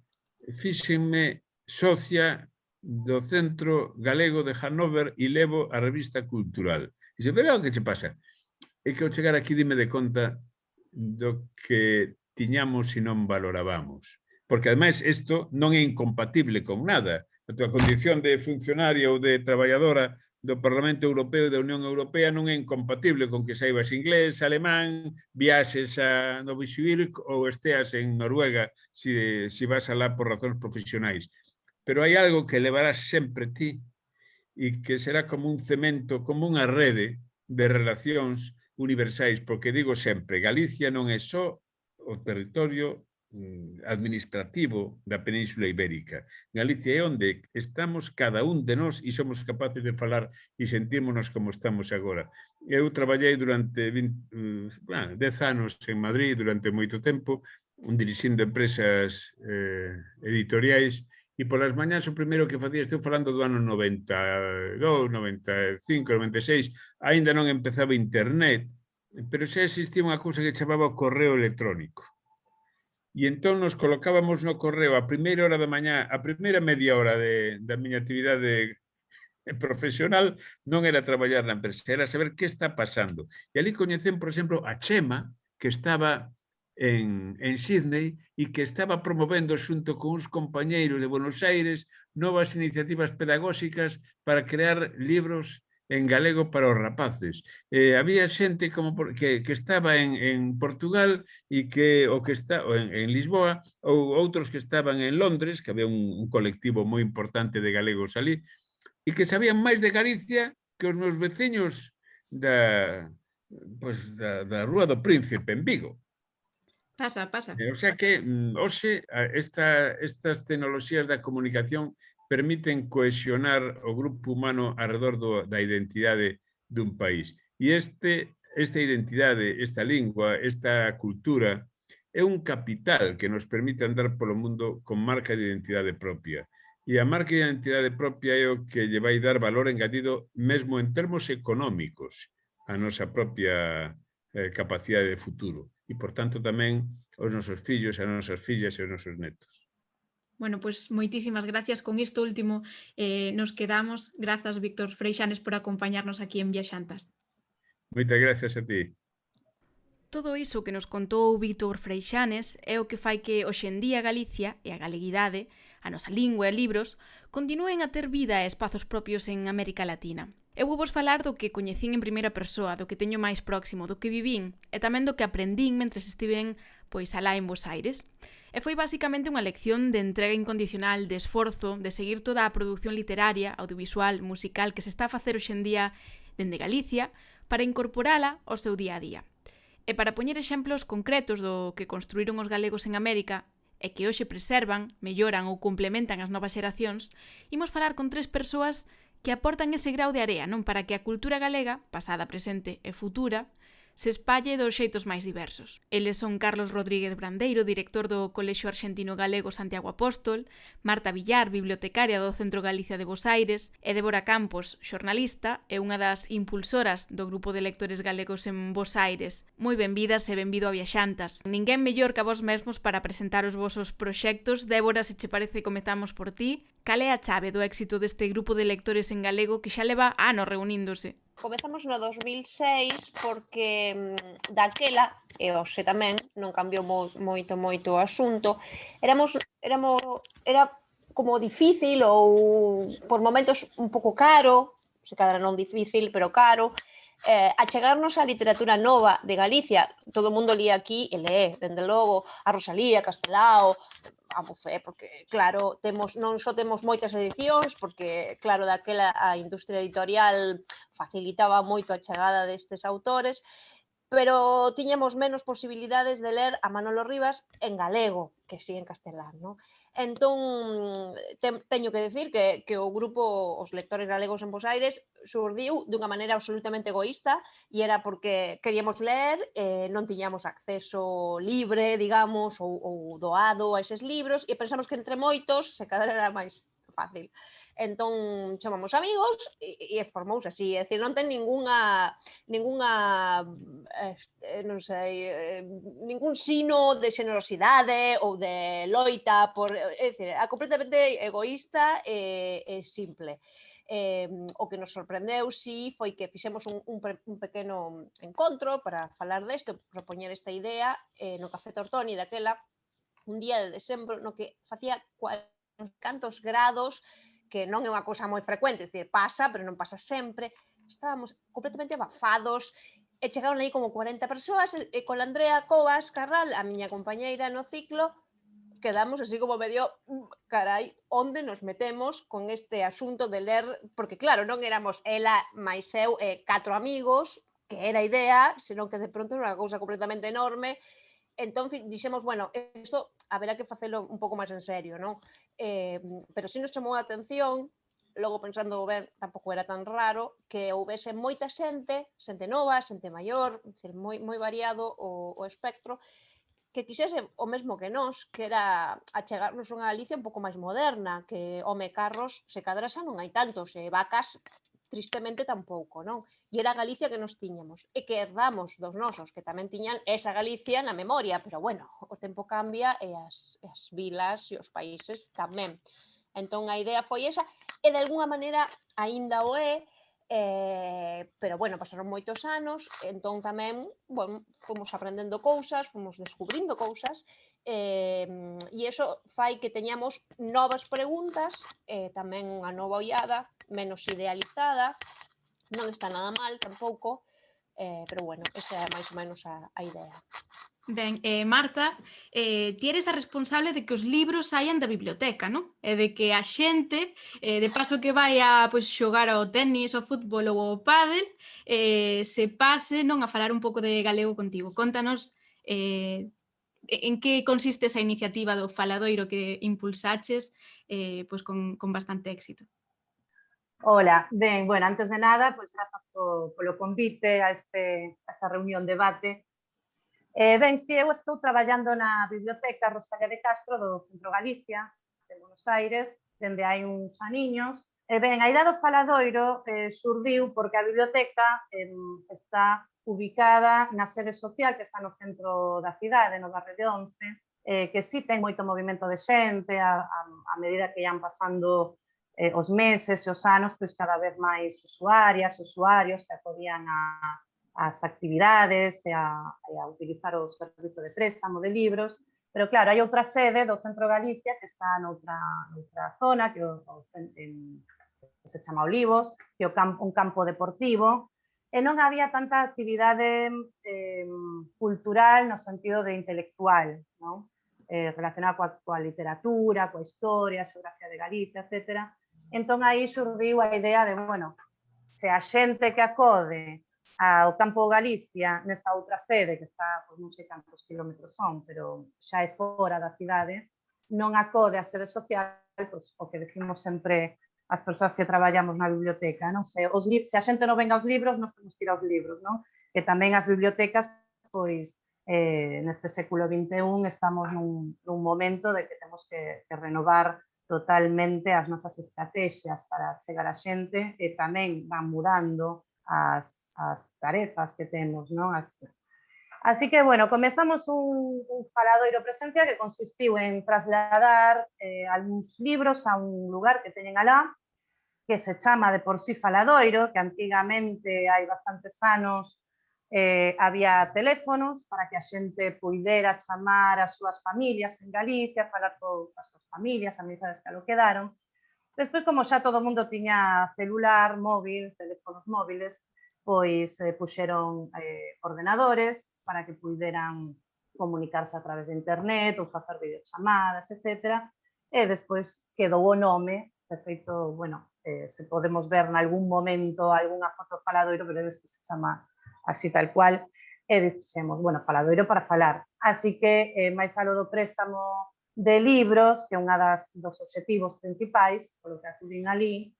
fíxenme socia do Centro Galego de Hannover e levo a revista cultural. E dice, pero que che pasa? É que ao chegar aquí dime de conta do que tiñamos e non valorábamos. Porque, ademais, isto non é incompatible con nada. A tua condición de funcionaria ou de traballadora do Parlamento Europeo e da Unión Europea non é incompatible con que saibas inglés, alemán, viaxes a Novosibirsk ou esteas en Noruega se vas alá por razóns profesionais. Pero hai algo que levarás sempre ti e que será como un cemento, como unha rede de relacións universais, porque digo sempre, Galicia non é só o territorio administrativo da Península Ibérica. Galicia é onde estamos cada un de nós e somos capaces de falar e sentirmonos como estamos agora. Eu traballei durante 10 anos en Madrid, durante moito tempo, dirixindo empresas editoriais, e polas mañás o primeiro que facía, estou falando do ano 92, 95, 96, aínda non empezaba internet, pero xa existía unha cousa que chamaba o correo electrónico. E entón nos colocábamos no correo a primeira hora da mañá, a primeira media hora da miña actividade profesional non era traballar na empresa, era saber que está pasando. E ali coñecen, por exemplo, a Chema, que estaba en Sydney e que estaba promovendo xunto con uns compañeiros de Buenos Aires novas iniciativas pedagóxicas para crear libros en galego para os rapaces. Había xente como que estaba en Portugal e que está en Lisboa, ou outros que estaban en Londres, que había un colectivo moi importante de galegos ali, e que sabían máis de Galicia que os meus veciños da Rúa do Príncipe, en Vigo. Pasa. O sea que, hoxe, estas tecnoloxías da comunicación permiten cohesionar o grupo humano alrededor da identidade dun país. E esta identidade, esta lingua, esta cultura, é un capital que nos permite andar polo mundo con marca de identidade propia. E a marca de identidade propia é o que lle vai dar valor engadido mesmo en termos económicos a nosa propia capacidade de futuro. E, por tanto, tamén os nosos fillos, as nosas fillas e os nosos netos. Bueno, pois moitísimas gracias. Con isto último nos quedamos. Grazas, Víctor Freixanes, por acompañarnos aquí en Viaxantas. Moitas gracias a ti. Todo iso que nos contou Víctor Freixanes é o que fai que hoxendía Galicia e a galeguidade, a nosa lingua e libros, continúen a ter vida e espazos propios en América Latina. Eu vou vos falar do que coñecín en primeira persoa, do que teño máis próximo, do que vivín e tamén do que aprendín mentres estiven alá en Bos Aires. E foi basicamente unha lección de entrega incondicional, de esforzo, de seguir toda a produción literaria, audiovisual, musical que se está a facer hoxendía dende Galicia para incorporala ao seu día a día. E para poñer exemplos concretos do que construíron os galegos en América e que hoxe preservan, melloran ou complementan as novas xeracións, imos falar con 3 persoas que aportan ese grau de area, non, para que a cultura galega, pasada, presente e futura, se espalle dos xeitos máis diversos. Eles son Carlos Rodríguez Brandeiro, director do Colexio Arxentino Galego Santiago Apóstol, Marta Villar, bibliotecaria do Centro Galicia de Bos Aires, e Débora Campos, xornalista e unha das impulsoras do grupo de lectores galegos en Bos Aires. Moi benvidas e benvido a Viaxantas. Ninguén mellor que a vos mesmos para presentar os vosos proxectos. Débora, se che parece, comezamos por ti. Cal é a chave do éxito deste grupo de lectores en galego que xa leva anos reuníndose? Comezamos no 2006 porque daquela, e hoxe tamén, non cambiou moito o asunto, era como difícil ou por momentos un pouco caro, se cadra non difícil, pero caro, achegarnos á literatura nova de Galicia. Todo o mundo lía aquí e lee, dende logo, a Rosalía, Castelao, a Bufé, porque, claro, non só temos moitas edicións, porque, claro, daquela a industria editorial facilitaba moito a chegada destes autores, pero tiñamos menos posibilidades de ler a Manolo Rivas en galego, que si en castelán, non? Entón, teño que decir que o grupo Os Lectores Galegos en Bos Aires surdiu dunha maneira absolutamente egoísta e era porque queríamos ler, non tiñamos acceso libre, digamos, ou doado a eses libros e pensamos que entre moitos se cadra era máis fácil. Entón, chamamos amigos e formouse así, é dicir, non ten ningunha non sei, ningún sino de xenerosidade ou de loita, é dicir, é completamente egoísta e simple. O que nos sorprendeu, sí, foi que fixemos un pequeno encontro para falar desto, propoñer esta idea no Café Tortoni daquela, un día de decembro, no que facía cantos grados, que non é unha cousa moi frecuente, é dicir, pasa, pero non pasa sempre. Estábamos completamente abafados, e chegaron aí como 40 persoas, e con Andrea Covas Carral, a miña compañeira no ciclo, quedamos así como medio, carai, onde nos metemos con este asunto de ler, porque claro, non éramos ela, máis eu e 4 amigos, que era a idea, senón que de pronto era unha cousa completamente enorme. Entón dixemos, bueno, isto haberá que facelo un pouco máis en serio, non? Pero si nos chamou a atención, logo pensando ben, tampouco era tan raro, que houvese moita xente nova, xente maior, moi variado o espectro, que quixese o mesmo que nós, que era achegarnos unha Galicia un pouco máis moderna, que, home, carros, se cadra xa non hai tantos, e vacas, tristemente, tampouco, non? E era a Galicia que nos tiñamos, e que herdamos dos nosos, que tamén tiñan esa Galicia na memoria, pero, bueno, o tempo cambia e as vilas e os países tamén. Entón, a idea foi esa, e de alguna maneira aínda o é, pero, bueno, pasaron moitos anos, entón tamén, bueno, fomos aprendendo cousas, fomos descubrindo cousas, e iso fai que teñamos novas preguntas, tamén unha nova ollada, menos idealizada, non está nada mal tampouco, pero, bueno, esa é máis ou menos a idea. Ben, Marta, ti eres a responsable de que os libros saian da biblioteca, non? E de que a xente, de paso que vai a xogar ao tenis, ao fútbol ou ao pádel, se pase non a falar un pouco de galego contigo. Contanos en que consiste esa iniciativa do faladoiro que impulsaches con bastante éxito. Hola, ben, bueno, antes de nada, pues grazas polo convite a esta reunión debate. Ben, si eu estou traballando na Biblioteca Rosalía de Castro do Centro Galicia, de Buenos Aires, dende hai uns aniños. Ben, a idea do faladoiro surdiu porque a biblioteca está ubicada na sede social que está no centro da cidade, no barrio de Once, que sí ten moito movimento de xente, a medida que ian pasando os meses e os anos, pois cada vez máis usuarios que acodían ás actividades e a utilizar o servizo de préstamo de libros, pero claro, hai outra sede do Centro Galicia que está noutra zona, que se chama Olivos, que é un campo deportivo, e non había tanta actividade cultural no sentido de intelectual, non? relacionada coa literatura, coa historia, a xeografía de Galicia, etc. Entón, aí surdiu a idea de, bueno, se a xente que acode ao Campo Galicia, nesa outra sede, que está, pois, non sei cantos kilómetros son, pero xa é fora da cidade, non acode á sede social, pois, o que decimos sempre as persoas que traballamos na biblioteca, non? Se a xente non venga aos libros, nós temos que ir aos libros, non? Que tamén as bibliotecas, pois, neste século XXI estamos nun momento de que temos que renovar totalmente as nosas estrategias para chegar a xente e tamén van mudando as tarefas que temos, non? Así que, bueno, comezamos un faladoiro presencial que consistiu en trasladar algúns libros a un lugar que teñen alá, que se chama de por sí faladoiro, que antigamente, hai bastantes anos, había teléfonos para que a xente puidera chamar as súas familias en Galicia, falar coas súas familias, amizades que alo quedaron. Despois, como xa todo o mundo tiña celular, móvil, teléfonos móviles, pois puxeron ordenadores para que puideran comunicarse a través de internet ou facer videochamadas, etc. E despois quedou o nome, de feito, bueno, se podemos ver nalgún momento algunha foto faladoiro, pero é que se chama así tal cual, e dixemos, bueno, faladoiro para falar. Así que, máis aló do préstamo de libros, que é unha dos obxectivos principais, polo que acudín ali,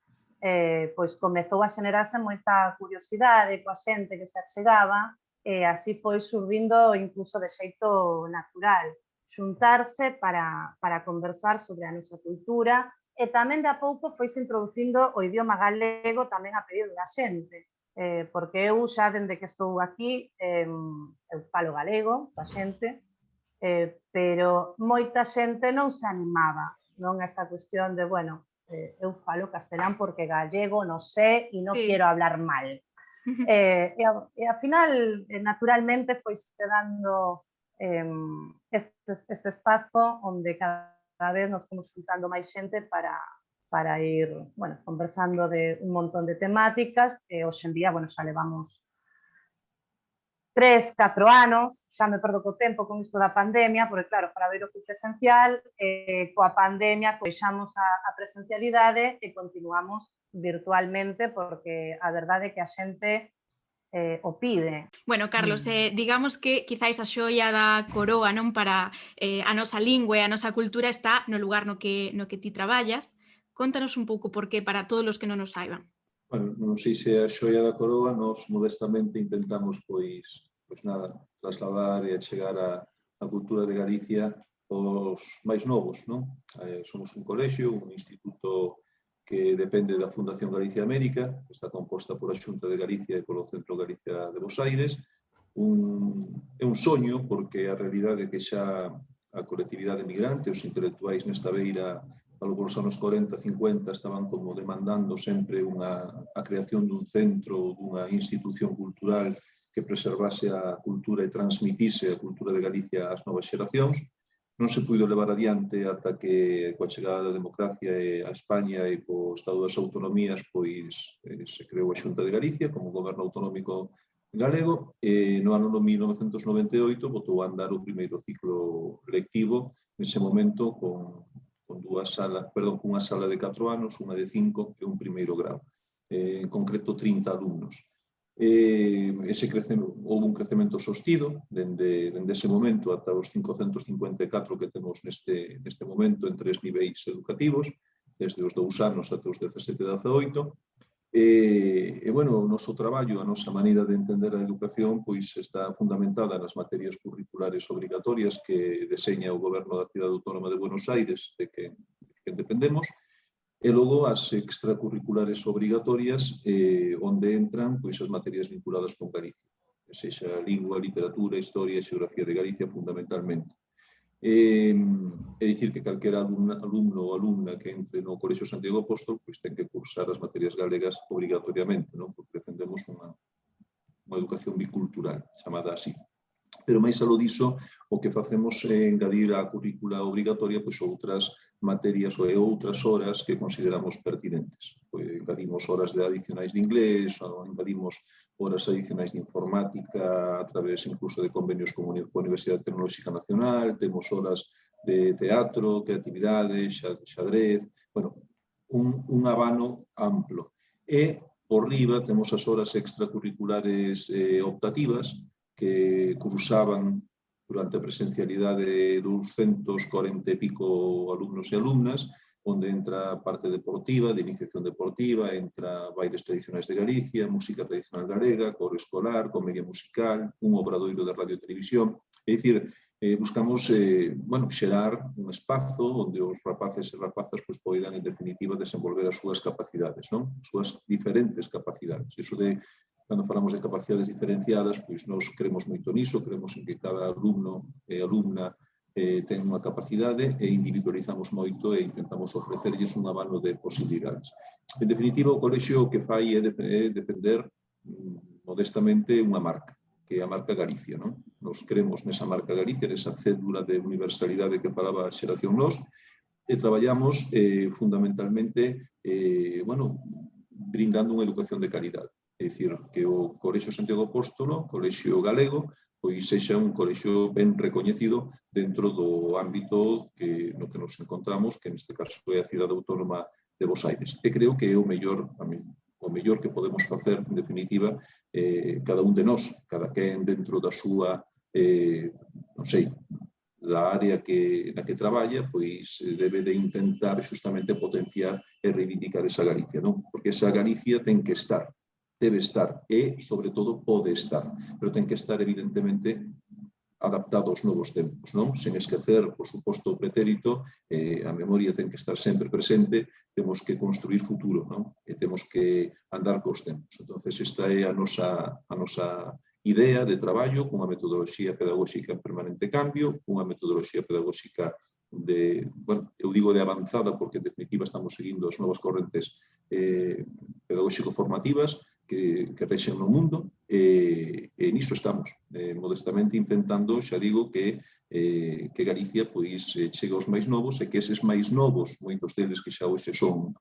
pois comezou a xenerarse moita curiosidade coa xente que se achegaba, e así foi surdindo incluso de xeito natural, xuntarse para conversar sobre a nosa cultura, e tamén de a pouco foise introducindo o idioma galego tamén a pedido da xente, porque eu xa dende que estou aquí eu falo galego coa xente, pero moita xente non se animaba, non, a esta cuestión de, bueno, eu falo castelán porque gallego non sé e non quero hablar mal. E ao final, naturalmente, foise dando este espazo onde cada vez nos fomos juntando máis xente para ir, bueno, conversando de un montón de temáticas, e hoxe en día, bueno, xa levamos 3, 4 anos, xa me perdo co tempo con isto da pandemia, porque claro, o faladoiro foi presencial, coa pandemia deixamos a presencialidade e continuamos virtualmente, porque a verdade é que a xente o pide. Bueno, Carlos, digamos que quizáis a xoia da coroa, non, para a nosa lingua e a nosa cultura está no lugar no que ti traballas. Contanos un pouco por qué, para todos os que non nos saiban. Bueno, non sei se a xoia da coroa, nós modestamente intentamos, pois nada, trasladar e achegar a cultura de Galicia aos máis novos, non? Somos un colexio, un instituto que depende da Fundación Galicia América, que está composta pola Xunta de Galicia e polo Centro Galicia de Bos Aires. É un soño, porque a realidade é que xa a colectividade migrante, os intelectuais nesta beira, ao dos anos 40, 50, estaban como demandando sempre a creación dun centro, dunha institución cultural que preservase a cultura e transmitise a cultura de Galicia ás novas xeracións. Non se puido levar adiante ata que, coa chegada da democracia a España e co Estado das Autonomías, pois se creou a Xunta de Galicia como goberno autonómico galego, e no ano 1998 botou a andar o primeiro ciclo lectivo, nese momento con cunha sala de 4 anos, unha de 5 e un primeiro grau, en concreto 30 alumnos. Houve un crecemento sostido dende ese momento ata os 554 que temos neste momento en 3 niveis educativos, desde os 2 anos ata os 17 e 18. Bueno, o noso traballo, a nosa maneira de entender a educación, pois está fundamentada nas materias curriculares obrigatorias que deseña o Goberno da Cidade Autónoma de Buenos Aires, de que dependemos, e logo as extracurriculares obrigatorias, onde entran pois as materias vinculadas con Galicia, sexa lingua, literatura, historia e xeografía de Galicia fundamentalmente. É dicir que calquera alumno ou alumna que entre no Colexio Santiago Apóstol pois ten que cursar as materias galegas obrigatoriamente, non? Porque defendemos unha educación bicultural, chamada así. Pero máis aló diso, o que facemos é engadir á currícula obrigatoria pois outras materias ou outras horas que consideramos pertinentes. Engadimos horas adicionais de inglés, engadimos horas adicionais de informática a través incluso de convenios con a Universidade Tecnolóxica Nacional, temos horas de teatro, creatividade, xadrez, bueno, un abano amplo. E por riba temos as horas extracurriculares optativas que cruzaban durante a presencialidade 240 e pico alumnos e alumnas, onde entra a parte deportiva, de iniciación deportiva, entra bailes tradicionais de Galicia, música tradicional galega, coro escolar, comedia musical, un obradoiro de radio e televisión. É dicir, buscamos xerar un espazo onde os rapaces e rapazas poidan, en definitiva, desenvolver as súas capacidades, non? As súas diferentes capacidades. Iso de, cando falamos de capacidades diferenciadas, pois nós creemos moito niso, creemos en que cada alumno e alumna ten unha capacidade e individualizamos moito e intentamos ofrecerlles un abano de posibilidades. En definitiva, o colexio o que fai é defender modestamente unha marca, que é a marca Galicia, non? Nos creemos nesa marca Galicia, nesa cédula de universalidade que falaba a xeración Nós, e traballamos fundamentalmente brindando unha educación de calidade. É dicir, que o Colexio Santiago Apóstolo, colexio galego, pois sexa un colexio ben recoñecido dentro do ámbito no que nos encontramos, que neste caso é a Cidade Autónoma de Bos Aires. E creo que é o mellor que podemos facer, en definitiva, cada un de nós, cada quen dentro da súa, non sei, da área na que traballa, pois debe de intentar justamente potenciar e reivindicar esa Galicia, non? Porque esa Galicia ten que estar, debe estar e, sobre todo, pode estar, pero ten que estar, evidentemente, adaptado aos novos tempos, non? Sen esquecer, por suposto, o pretérito, a memoria ten que estar sempre presente, temos que construir futuro, non? E temos que andar cos tempos. Entonces, esta é a nosa idea de traballo, cunha metodoloxía pedagóxica en permanente cambio, cunha metodoloxía pedagóxica eu digo de avanzada porque en definitiva estamos seguindo as novas correntes pedagóxico-formativas que rexen no mundo e niso estamos, modestamente intentando, xa digo, que Galicia pois chegue aos máis novos e que eses máis novos, moitos deles que xa hoxe son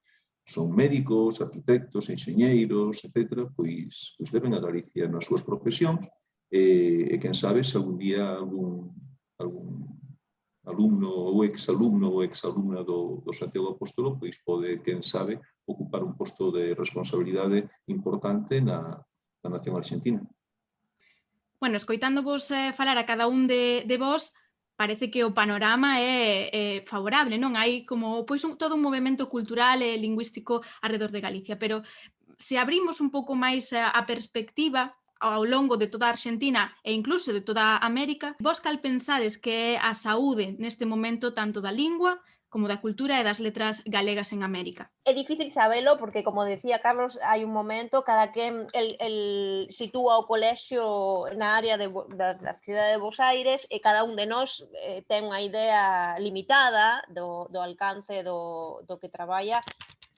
médicos, arquitectos, enxeñeiros, etc., pois leven a Galicia nas súas profesións e quen sabe se algún día algún alumno ou exalumna do Santiago Apóstolo pois pode, quen sabe, ocupar un posto de responsabilidade importante na nación argentina. Bueno, escoitándovos falar a cada un de vós, parece que o panorama é favorable, non? Hai como todo un movemento cultural e lingüístico alrededor de Galicia, pero se abrimos un pouco máis a perspectiva ao longo de toda a Argentina e incluso de toda a América, vos cal pensades que é a saúde neste momento tanto da lingua como da cultura e das letras galegas en América? É difícil sabelo porque, como decía Carlos, hai un momento, cada quen el sitúa o colexio na área da cidade de Bos Aires e cada un de nós ten unha idea limitada do alcance do que traballa.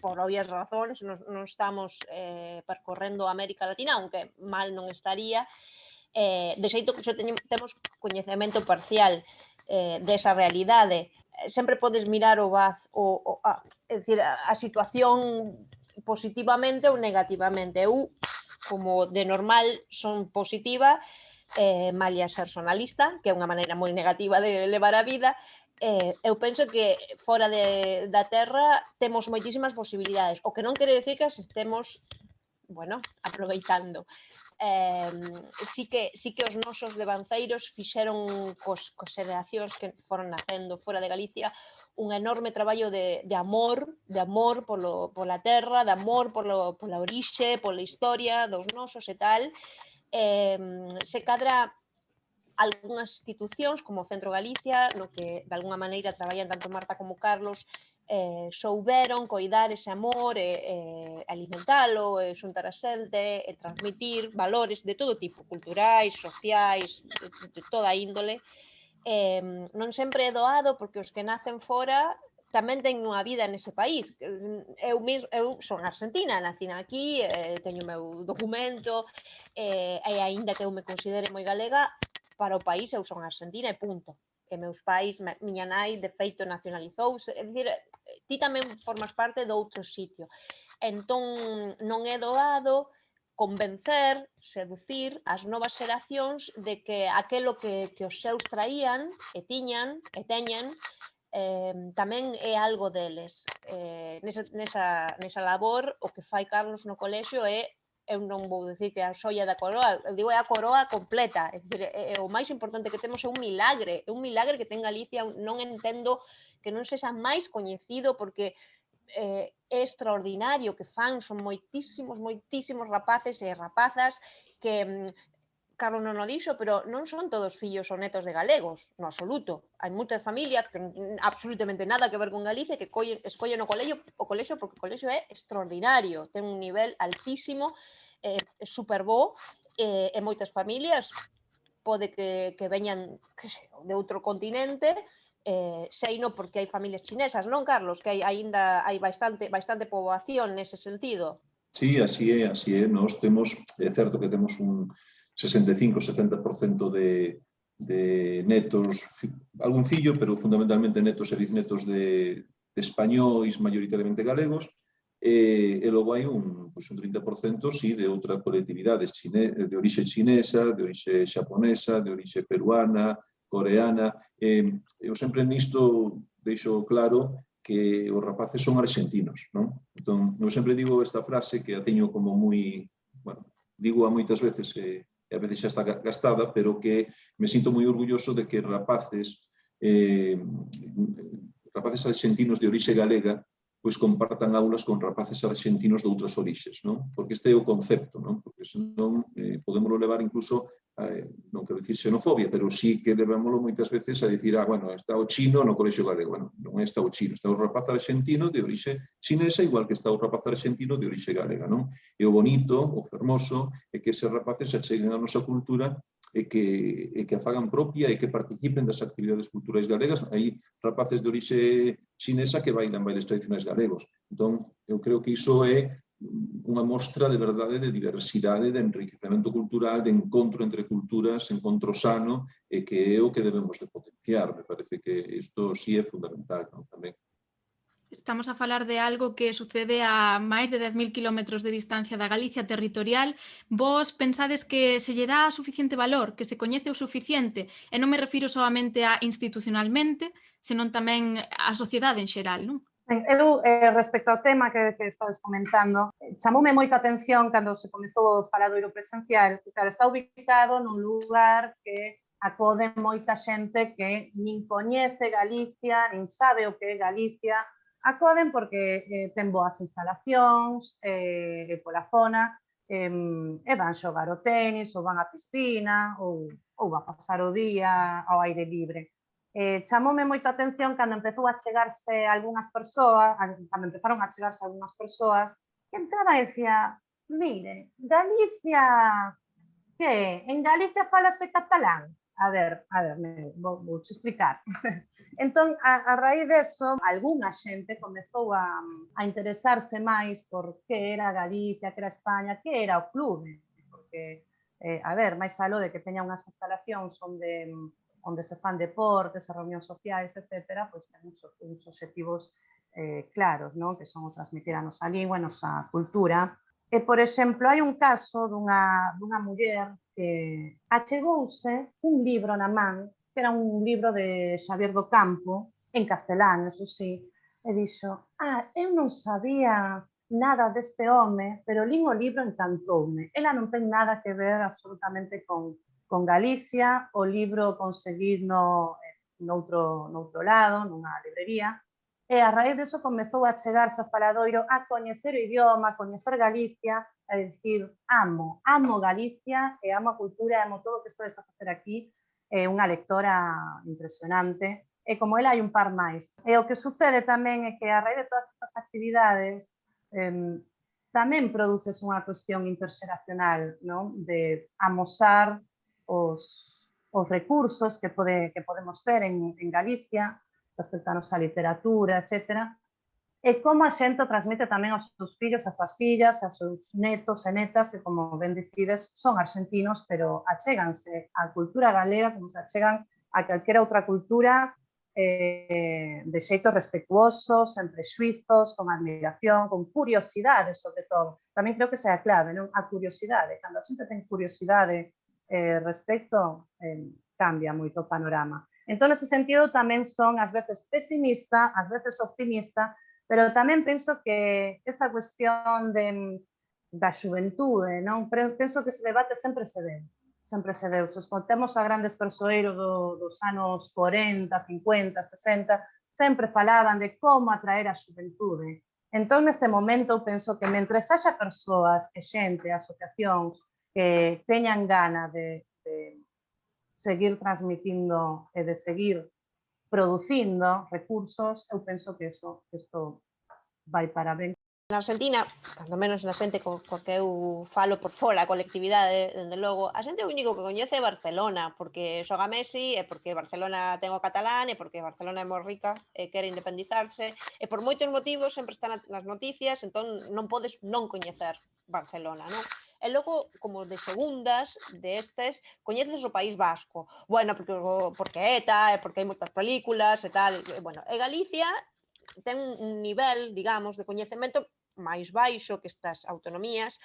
Por obvias razóns, non estamos percorrendo a América Latina, aunque mal non estaría, de xeito que só temos coñecemento parcial desa realidade. Sempre podes mirar o vaz, é dicir, a situación positivamente ou negativamente. Eu, como de normal, son positiva, malia ser sonalista, que é unha maneira moi negativa de levar a vida. Eu penso que fora da terra temos moitísimas posibilidades, o que non quere decir que as estemos aproveitando. Sí que os nosos devanceiros fixeron cos xeracións que foron nacendo fora de Galicia un enorme traballo de amor pola terra, de amor pola orixe, pola historia dos nosos e tal. Se cadra algunhas institucións como o Centro Galicia, no que de alguna maneira traballan tanto Marta como Carlos, souberon coidar ese amor e alimentalo, e xuntar a xente, e transmitir valores de todo tipo, culturais, sociais, de toda índole. Non sempre é doado porque os que nacen fora tamén teñen unha vida nese país. Eu son argentina, nací aquí, teño o meu documento, e aínda que eu me considere moi galega, para o país eu son argentina e punto. E meus pais, miña nai, de feito, nacionalizouse. É dicir, ti tamén formas parte de outro sitio. Entón, non é doado convencer, seducir as novas xeracións de que aquelo que os seus traían e tiñan e teñen tamén é algo deles. Nesa labor, o que fai Carlos no colexio é, eu non vou dicir que a xoia da coroa, eu digo é a coroa completa, é dicir, o máis importante que temos é un milagre que ten Galicia, non entendo que non sexa máis coñecido, porque é extraordinario que fan, son moitísimos rapaces e rapazas que Carlos non o dixo, pero non son todos fillos ou netos de galegos, no absoluto. Hai moitas familias que absolutamente nada que ver con Galicia que escollen o colexio porque o colexio é extraordinario, ten un nivel altísimo, é super bo, e moitas familias pode que veñan de outro continente, seino porque hai familias chinesas, non, Carlos? Que aínda hai bastante poboación nese sentido. Sí, así é. Nós temos, é certo que temos un 65-70% de netos, algún fillo, pero fundamentalmente netos e bisnetos de españois maioritariamente galegos, e logo hai un 30% sí, de outras colectividades de orixe chinesa, de orixe xaponesa, de orixe peruana, coreana. Eu sempre nisto deixo claro que os rapaces son argentinos, non? Entón, eu sempre digo esta frase que a teño como moi, bueno, digo a moitas veces, e a veces xa está gastada, pero que me sinto moi orgulloso de que rapaces argentinos de orixe galega pois compartan aulas con rapaces argentinos de outras orixes, non? Porque este é o concepto, non? Porque senón podémoslo levar incluso, non quero dicir xenofobia, pero sí que levámoslo moitas veces a dicir, bueno, está o chino no colexio galego. Bueno, non está o chino, está o rapaz argentino de orixe chinesa, igual que está o rapaz argentino de orixe galega, non? E o bonito, o fermoso, é que eses rapaces se acheguen a nosa cultura e que a fagan propia e que participen das actividades culturais galegas. Hai rapaces de orixe chinesa que bailan bailes tradicionais galegos. Entón, eu creo que iso é unha mostra de verdade de diversidade, de enriquecemento cultural, de encontro entre culturas, encontro sano, e que é o que debemos de potenciar. Me parece que isto sí é fundamental, non? Tamén. Estamos a falar de algo que sucede a máis de 10.000 kilómetros de distancia da Galicia territorial. Vos pensades que se lle dá suficiente valor, que se coñece o suficiente? E non me refiro solamente a institucionalmente, senón tamén a sociedade en xeral, non? Eu, respecto ao tema que estades comentando, chamoume moita atención cando se comezou o faladoiro presencial, que claro, está ubicado nun lugar que acode moita xente que nin coñece Galicia, nin sabe o que é Galicia. Acoden porque ten boas instalacións pola zona, e van xogar o tenis, ou van á piscina, ou van pasar o día ao aire libre. Chamoume moita atención cando empezou a chegarse algunhas persoas, cando empezaron a chegarse algunhas persoas, que entraba e decía, mire, Galicia, que en Galicia falase catalán? A ver, vou explicar. Entón, a raíz deso, algunha xente comezou a interesarse máis por que era Galicia, que era España, que era o clube. Porque, a ver, máis aló de que teña unhas instalacións onde se fan deportes, reunións sociais, etc., pois ten uns obxectivos claros, non? Que son o transmitir a nosa lingua, a nosa cultura. E, por exemplo, hai un caso dunha muller que achegouse un libro na man, que era un libro de Xavier do Campo, en castelán, eso sí, e dixo, eu non sabía nada deste home, pero lín o libro encantoume. Ela non ten nada que ver absolutamente con Galicia, o libro conseguirno noutro lado, nunha librería, e a raíz disso comezou a chegarse ao faladoiro a coñecer o idioma, a coñecer Galicia, a dicir, amo Galicia, e amo a cultura, e amo todo o que estades a facer aquí, é unha lectora impresionante, e como ela hai un par máis. E o que sucede tamén é que a raíz de todas estas actividades tamén produces unha cuestión interxeracional, non? De amosar os recursos que podemos ter en Galicia, respecto a nosa literatura, etc. E como a xente transmite tamén aos seus fillos, ás súas fillas, aos seus netos e netas, que, como ben dicides, son argentinos, pero achéganse á cultura galega como se achegan a calquera outra cultura de xeito respetuoso, sen prexuizos, con admiración, con curiosidade, sobre todo. Tamén creo que esa é a clave, non? A curiosidade. Cando a xente ten curiosidade respecto, cambia moito o panorama. Entón, nese sentido, tamén son ás veces pesimista, ás veces optimista, pero tamén penso que esta cuestión da xuventude, non? Penso que ese debate sempre se deu. Sempre se deu. Se escontemos a grandes persoeiros dos anos 40, 50, 60, sempre falaban de como atraer a xuventude. Entón, neste momento, penso que mentres haxa persoas e xente, asociacións, que teñan gana de seguir transmitindo e de seguir producindo recursos, eu penso que isto vai para ben. Na Argentina, cando menos na xente co que eu falo por fora, a colectividade, dende logo, a xente o único que coñece é Barcelona, porque xoga Messi, e porque Barcelona ten o catalán, e porque Barcelona é moi rica e quere independizarse, e por moitos motivos sempre están nas noticias, entón non podes non coñecer Barcelona, non? E logo, como de segundas, destes, coñeces o País Vasco. Bueno, porque ETA, e porque hai moitas películas e tal. Bueno, e Galicia ten un nivel, digamos, de coñecemento máis baixo que estas autonomías,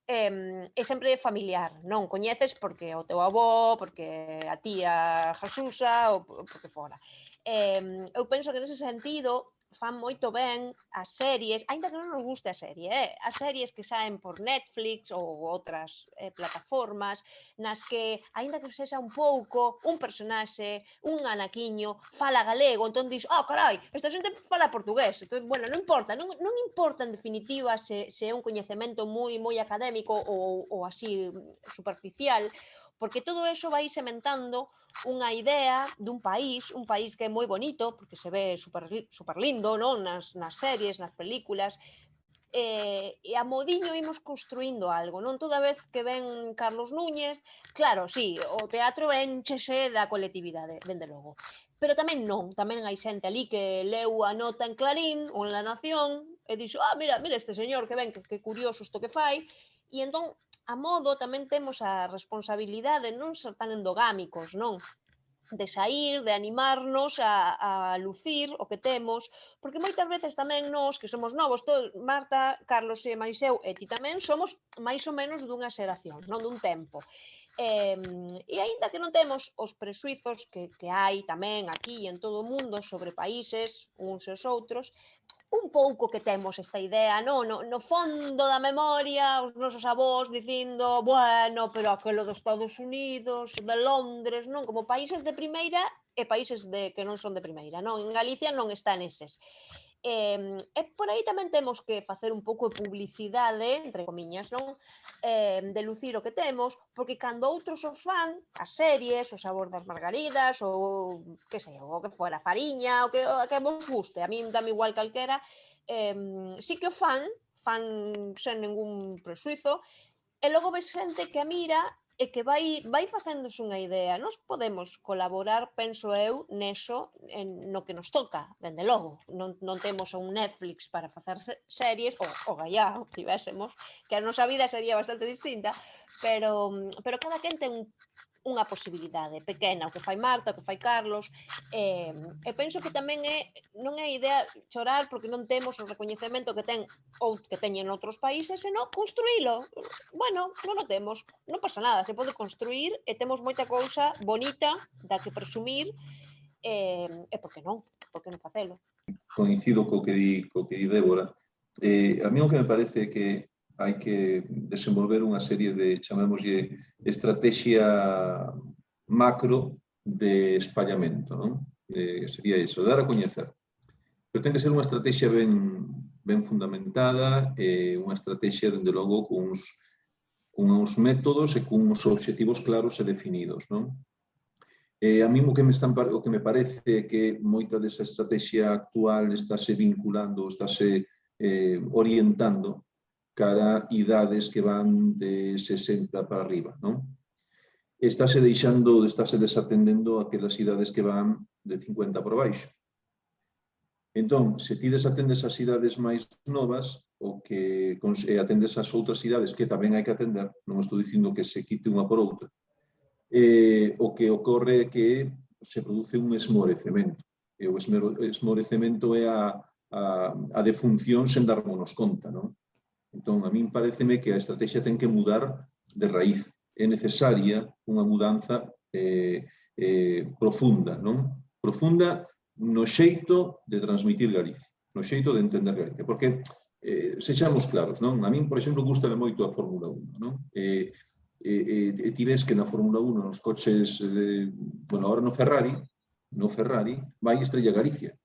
e sempre familiar, non? Coñeces porque o teu avó, porque a tía Jesusa, ou porque fora. Eu penso que nese sentido fan moito ben as series, aínda que non nos guste a serie, as series que saen por Netflix ou outras plataformas, nas que, aínda que sexa un pouco, un personaxe, un anaquiño, fala galego, entón dis, carai, esta xente fala portugués. Entón, bueno, non importa, non importa en definitiva se é un coñecemento moi académico ou así superficial, porque todo eso vai sementando unha idea dun país que é moi bonito, porque se ve super lindo, non? Nas series, nas películas, e a modiño imos construindo algo, non? Toda vez que ven Carlos Núñez, claro, sí, o teatro enchese da colectividade, dende logo. Pero tamén non, tamén hai xente ali que leu a nota en Clarín ou en La Nación e dixo, mira este señor que ven, que curioso isto que fai, e entón, a modo, tamén temos a responsabilidade de non ser tan endogámicos, non? De sair, de animarnos a lucir o que temos, porque moitas veces tamén nós, que somos novos, Marta, Carlos e máis eu, e ti tamén, somos máis ou menos dunha xeración, non dun tempo. E aínda que non temos os presuizos que hai tamén aquí en todo o mundo sobre países, uns e os outros, un pouco que temos esta idea, no fondo da memoria, os nosos avós dicindo, bueno, pero aquelo dos Estados Unidos, de Londres, non? Como países de primeira e países que non son de primeira, non? En Galicia non está neses. E por aí tamén temos que facer un pouco de publicidade, entre comiñas, non? De lucir o que temos, porque cando outros os fan, as series, o Sabor das Margaridas, ou que sei, o que fora, Fariña, o que vos guste, a min dame igual calquera, sí que o fan sen ningún presuizo, e logo ves xente que a mira e que vai facéndose unha idea. Nós podemos colaborar, penso eu, neso, no que nos toca, dende logo. Non temos un Netflix para facer series, o gallá, tivésemos, que a nosa vida sería bastante distinta, pero cada quen ten unha posibilidade pequena, o que fai Marta, o que fai Carlos, e penso que tamén non é idea chorar porque non temos o recoñecemento que teñen outros países, senón construílo. Bueno, non o temos, non pasa nada, se pode construir e temos moita cousa bonita da que presumir, e por que non facelo? Coincido co que di Débora. A mí o que me parece é que hai que desenvolver unha serie de, chamémoslle, estrategia macro de espallamento, non? Sería iso, dar a coñecer. Pero ten que ser unha estrategia ben fundamentada, unha estrategia, dende logo, con uns métodos e con uns obxectivos claros e definidos, non? A mí o que me parece é que moita desa estrategia actual estáse vinculando, estáse orientando cara idades que van de 60 para arriba, non? Estáse desatendendo aquelas idades que van de 50 para baixo. Entón, se ti desatendes as idades máis novas, e atendes as outras idades que tamén hai que atender, non estou dicindo que se quite unha por outra, o que ocorre é que se produce un esmorecemento. o esmorecemento é a defunción sen darmonos conta, non? Entón, a min pareceme que a estrategia ten que mudar de raíz. É necesaria unha mudanza profunda, non? Profunda no xeito de transmitir Galicia, no xeito de entender Galicia. Porque, sexamos claros, non? A min, por exemplo, gustame moito a Fórmula 1, non? Ti ves que na Fórmula 1, nos coches, bueno, ahora no Ferrari, vai Estrella Galicia,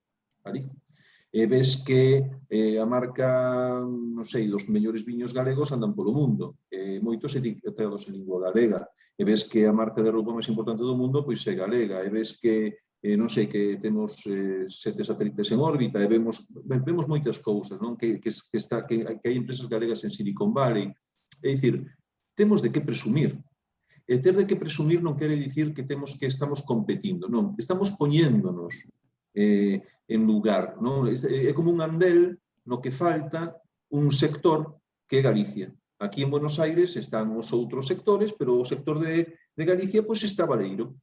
ali. E ves que a marca, non sei, dos mellores viños galegos andan polo mundo, moitos etiquetados en lingua galega, e ves que a marca de roupa máis importante do mundo pois é galega, e ves que, non sei, que temos 7 satélites en órbita, e vemos moitas cousas, non? Que hai empresas galegas en Silicon Valley. É dicir, temos de que presumir. E ter de que presumir non quere dicir que estamos competindo, non, estamos poñéndonos en lugar, non? É como un andel no que falta un sector que é Galicia. Aquí en Buenos Aires están os outros sectores, pero o sector de Galicia pois está baleiro.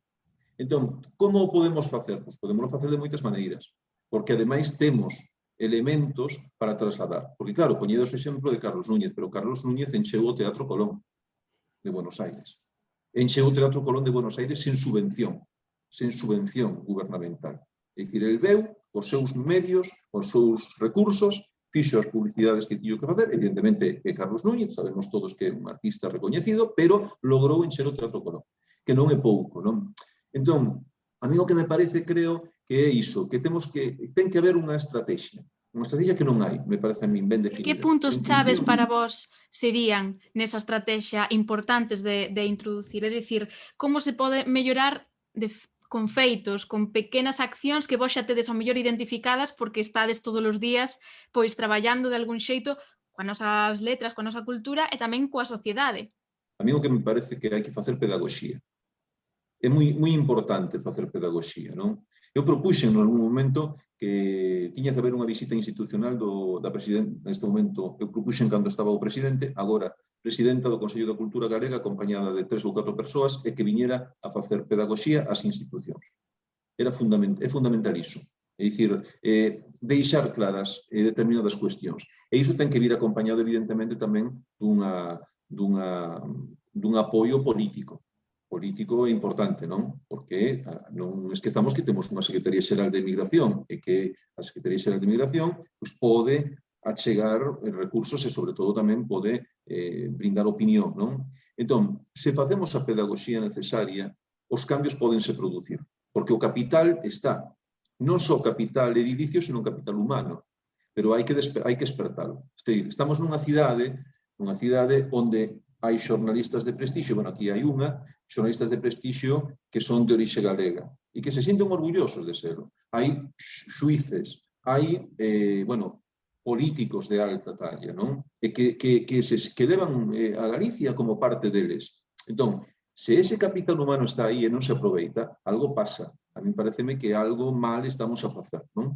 Entón, como o podemos facer? Pois podemos facer de moitas maneiras, porque ademais temos elementos para trasladar. Porque claro, poñedos o exemplo de Carlos Núñez, pero Carlos Núñez encheu o Teatro Colón de Buenos Aires. Encheu o Teatro Colón de Buenos Aires sen subvención gubernamental. É dicir, el veu os seus medios, os seus recursos, fixo as publicidades que tiño que facer, evidentemente é Carlos Núñez, sabemos todos que é un artista recoñecido, pero logrou encher o Teatro Colón, que non é pouco, non? Entón, a mí o que me parece, creo, que é iso, que ten que haber unha estrategia que non hai, me parece a min ben definida. Que puntos chaves para vos serían nesa estrategia importantes de introducir? É dicir, como se pode mellorar con feitos, con pequenas accións que vos xa tedes ao mellor identificadas porque estades todos os días pois traballando de algún xeito coas nosas letras, coa nosa cultura e tamén coa sociedade? A mí o que me parece que hai que facer pedagogía. É moi importante facer pedagogía, non? Eu propuxen en algún momento que tiña que haber unha visita institucional da presidenta, neste momento, eu propuxen cando estaba o presidente, agora presidenta do Consello da Cultura Galega, acompañada de 3 ou 4 persoas, e que viñera a facer pedagogía ás institucións. É fundamental iso. É dicir, deixar claras determinadas cuestións. E iso ten que vir acompañado, evidentemente, tamén dun apoio político. Político é importante, non? Porque non esquezamos que temos unha Secretaría Xeral de Migración e que a Secretaría Xeral de Migración pode achegar recursos e, sobre todo, tamén pode brindar opinión, non? Entón, se facemos a pedagogía necesaria, os cambios pódense producir, porque o capital está, non só capital edificio, senón capital humano, pero hai que despertalo. Estamos nunha cidade onde hai xornalistas de prestixio, bueno, aquí hai xornalistas de prestixio que son de orixe galega e que se sienten orgullosos de serlo. Hai xuíces, hai, políticos de alta talla, non? E que levan a Galicia como parte deles. Entón, se ese capital humano está aí e non se aproveita, algo pasa. A mí pareceme que algo mal estamos a facer, non?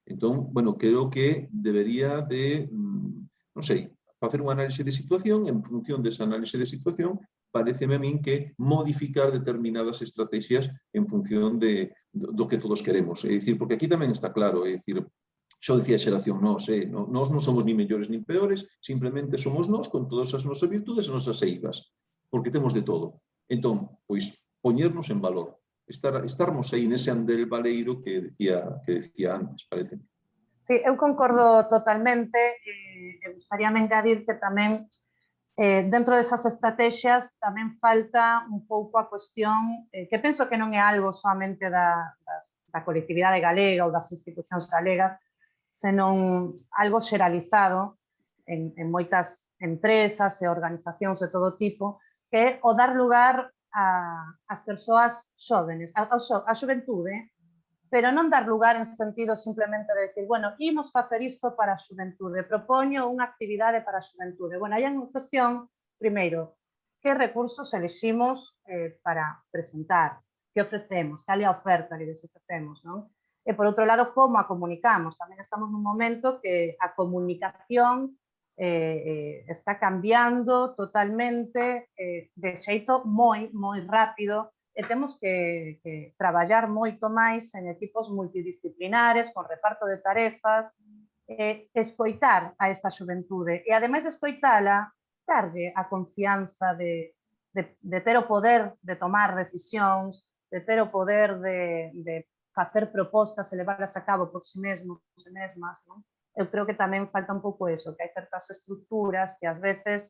Entón, bueno, creo que debería de, non sei, facer unha análise de situación, en función desa análise de situación, pareceme a min que modificar determinadas estrategias en función do que todos queremos. É dicir, porque aquí tamén está claro, é dicir, xo decía a xeración nós non somos ni mellores ni peores, simplemente somos nós con todas as nosas virtudes e nosas eivas, porque temos de todo. Entón, pois, poñernos en valor, estarmos aí nese andel baleiro que decía antes, parece. Sí, eu concordo totalmente, e gustaría engadir que tamén dentro desas estrategias tamén falta un pouco a cuestión, que penso que non é algo solamente da colectividade galega ou das institucións galegas, senón algo xeralizado en moitas empresas e organizacións de todo tipo, que é o dar lugar ás persoas xóvenes, á xuventude, pero non dar lugar en sentido simplemente de decir, bueno, imos facer isto para a xuventude, propoño unha actividade para a xuventude. Bueno, hai unha cuestión, primeiro, que recursos eleximos para presentar, que ofrecemos, cal é a oferta que les ofrecemos, non? E, por outro lado, como a comunicamos. Tamén estamos nun momento que a comunicación está cambiando totalmente de xeito moi rápido e temos que traballar moito máis en equipos multidisciplinares, con reparto de tarefas, escoitar a esta xuventude e, ademais de escoitala, darlle a confianza de ter o poder de tomar decisións, de ter o poder de facer propostas e levarlas a cabo por si mesmos e mesmas, non? Eu creo que tamén falta un pouco eso, que hai certas estructuras que ás veces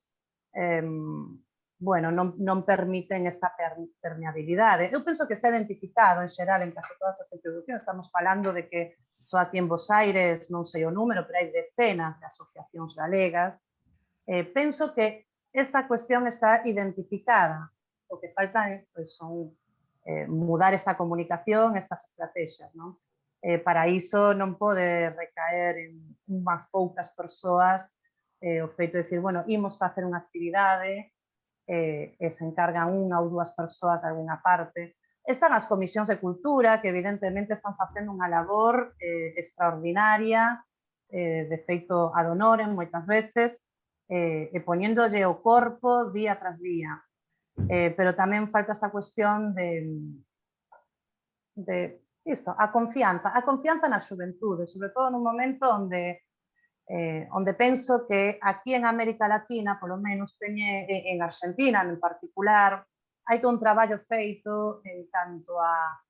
non permiten esta permeabilidade. Eu penso que está identificado en xeral en case todas as institucións. Estamos falando de que só aquí en Bos Aires, non sei o número, pero hai decenas de asociacións galegas. Penso que esta cuestión está identificada. O que falta son mudar esta comunicación, estas estrategias, non? Para iso non pode recaer en unhas poucas persoas o feito de decir, bueno, imos facer unha actividade e se encargan unha ou dúas persoas de alguna parte. Están as comisións de cultura, que evidentemente están facendo unha labor extraordinaria, de feito ad honorem moitas veces, e poñéndolle o corpo día tras día. Pero tamén falta esta cuestión de isto, a confianza na xuventude, sobre todo nun momento onde penso que aquí en América Latina, polo menos en Argentina en particular, hai todo un traballo feito en tanto a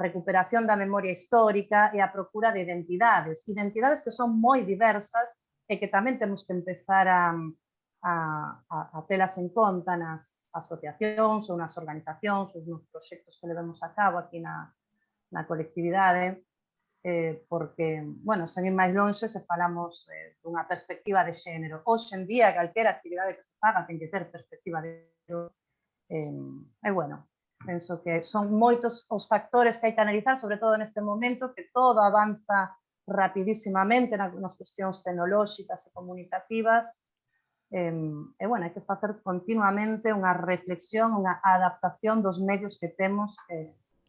recuperación da memoria histórica e a procura de identidades que son moi diversas e que tamén temos que empezar a telas en conta nas asociacións ou nas organizacións ou nos proxectos que levemos a cabo aquí na colectividade, porque, bueno, sen ir máis lonxe, se falamos dunha perspectiva de xénero. Hoxe en día, calquera actividade que se faga ten que ter perspectiva de xénero. E, bueno, penso que son moitos os factores que hai que analizar, sobre todo neste momento, que todo avanza rapidísimamente nas cuestións tecnolóxicas e comunicativas. E, bueno, hai que facer continuamente unha reflexión, unha adaptación dos medios que temos.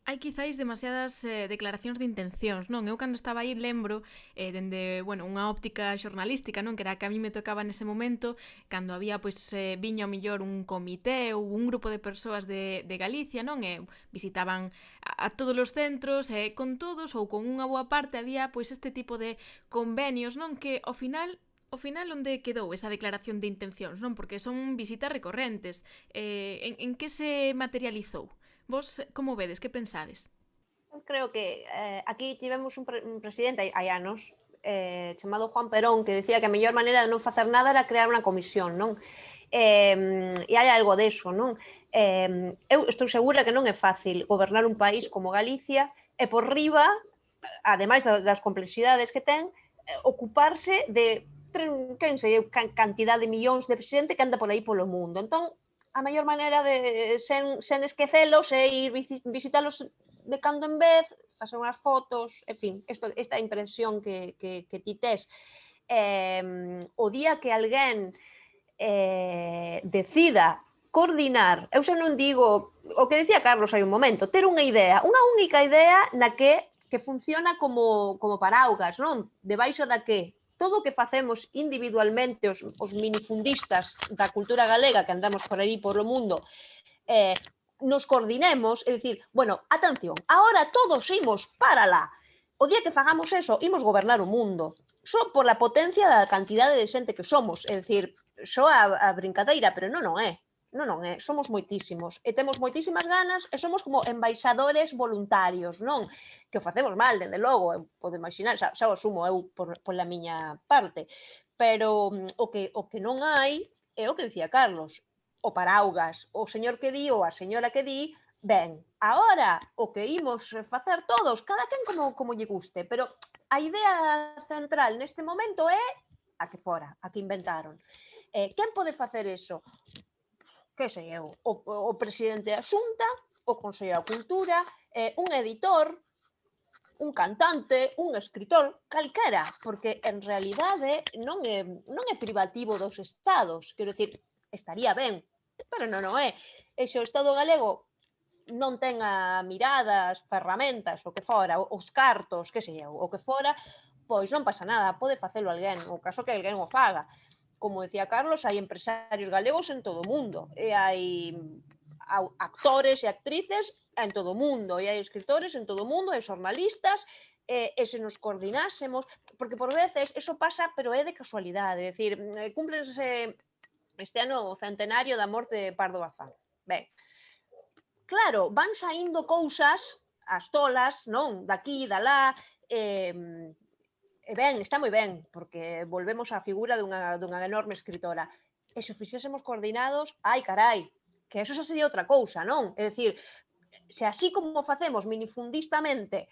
Hai quizáis demasiadas declaracións de intencións, non? Eu cando estaba aí lembro dende, bueno, unha óptica xornalística, non? Que era que a mí me tocaba nese momento, cando había, pois, viña ao millor un comité ou un grupo de persoas de Galicia, non? E visitaban a todos os centros, e con todos ou con unha boa parte había, pois, este tipo de convenios, non? Que ao final onde quedou esa declaración de intencións, non? Porque son visitas recorrentes. En que se materializou? Vos como vedes? Que pensades? Eu creo que aquí tivemos un presidente hai anos chamado Juan Perón, que decía que a mellor maneira de non facer nada era crear unha comisión, non? E hai algo deso, non? Eu estou segura que non é fácil gobernar un país como Galicia e por riba, ademais das complexidades que ten, ocuparse de quen sei eu, cantidad de millóns de xente que anda por aí polo mundo. Entón, a mellor maneira de sen esquecelos é ir visitalos de cando en vez, facer unhas fotos, en fin, esta impresión que ti tes. O día que alguén decida coordinar, eu xa non digo o que decía Carlos hai un momento, ter unha idea, unha única idea na que funciona como paraugas, non? Debaixo da que todo o que facemos individualmente os minifundistas da cultura galega que andamos por aí por o mundo nos coordinemos e dicir, bueno, atención, ahora todos imos para lá. O día que fagamos eso, imos gobernar o mundo. Só por la potencia da cantidade de xente que somos. É dicir, só a brincadeira, pero non é. Non é. Somos moitísimos. E temos moitísimas ganas e somos como embaixadores voluntarios, non? Que o facemos mal, dende logo, eu podo imaginar, xa o asumo eu pola miña parte, pero o que non hai é o que dicía Carlos, o paraugas, o señor que di ou a señora que di, ben, agora o que imos facer todos, cada quen como lle guste, pero a idea central neste momento é a que fora, a que inventaron. Quen pode facer eso? Que sei eu, o presidente da Xunta, o Consello da Cultura, un editor, un cantante, un escritor, calquera, porque en realidade non é privativo dos estados, quero dicir, estaría ben, pero non é. E se o Estado galego non ten a miradas, ferramentas, o que fora, os cartos, que sei eu, o que fora, pois non pasa nada, pode facelo alguén, o caso que alguén o faga. Como decía Carlos, hai empresarios galegos en todo o mundo, e hai actores e actrices en todo o mundo, e hai escritores en todo o mundo, e xornalistas, e se nos coordinásemos, porque por veces eso pasa, pero é de casualidade, é dicir, cúmplense este ano o centenario da morte de Pardo Bazán. Ben, claro, van saindo cousas as tolas, non? Daqui, dalá, e ben, está moi ben, porque volvemos á figura dunha enorme escritora. E se o fixésemos coordinados, ai carai, que eso xa sería outra cousa, non? É dicir, se así como facemos minifundistamente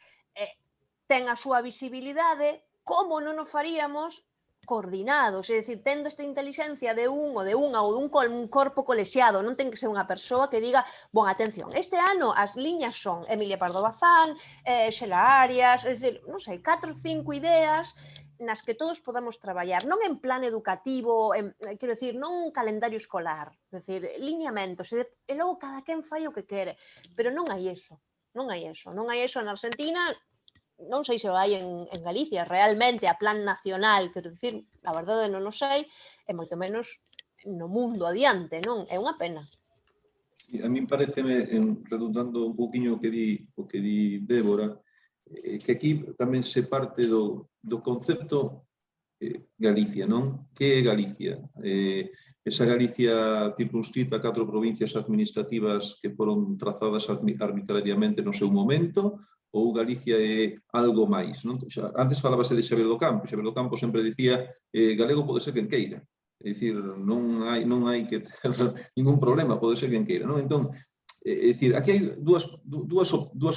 ten a súa visibilidade, como non o faríamos coordinados, é dicir, tendo esta inteligencia de un ou de unha ou dun corpo colexiado, non ten que ser unha persoa que diga, bon, atención, este ano as liñas son Emilia Pardo Bazán, Xela Arias, é dicir, non sei, 4 ou 5 ideas nas que todos podamos traballar, non en plan educativo, quero dicir, non un calendario escolar, é dicir, liñamentos, e logo cada quen fai o que quere, pero non hai eso, non hai eso, non hai eso na Argentina, non sei se vai en Galicia, realmente a plan nacional, quero dicir, a verdade non o sei, e moito menos no mundo adiante, non? É unha pena. A min pareceme, redundando un pouquiño o que di Débora, que aquí tamén se parte do concepto Galicia, non? Que é Galicia? Esa Galicia circunscrita a 4 provincias administrativas que foron trazadas arbitrariamente no seu momento, ou Galicia é algo máis, non? Antes falábase de Xavier do Campo sempre dicía galego pode ser quen queira, é dicir, non hai que ter ningún problema, pode ser quen queira, non? Entón, é dicir, aquí hai dúas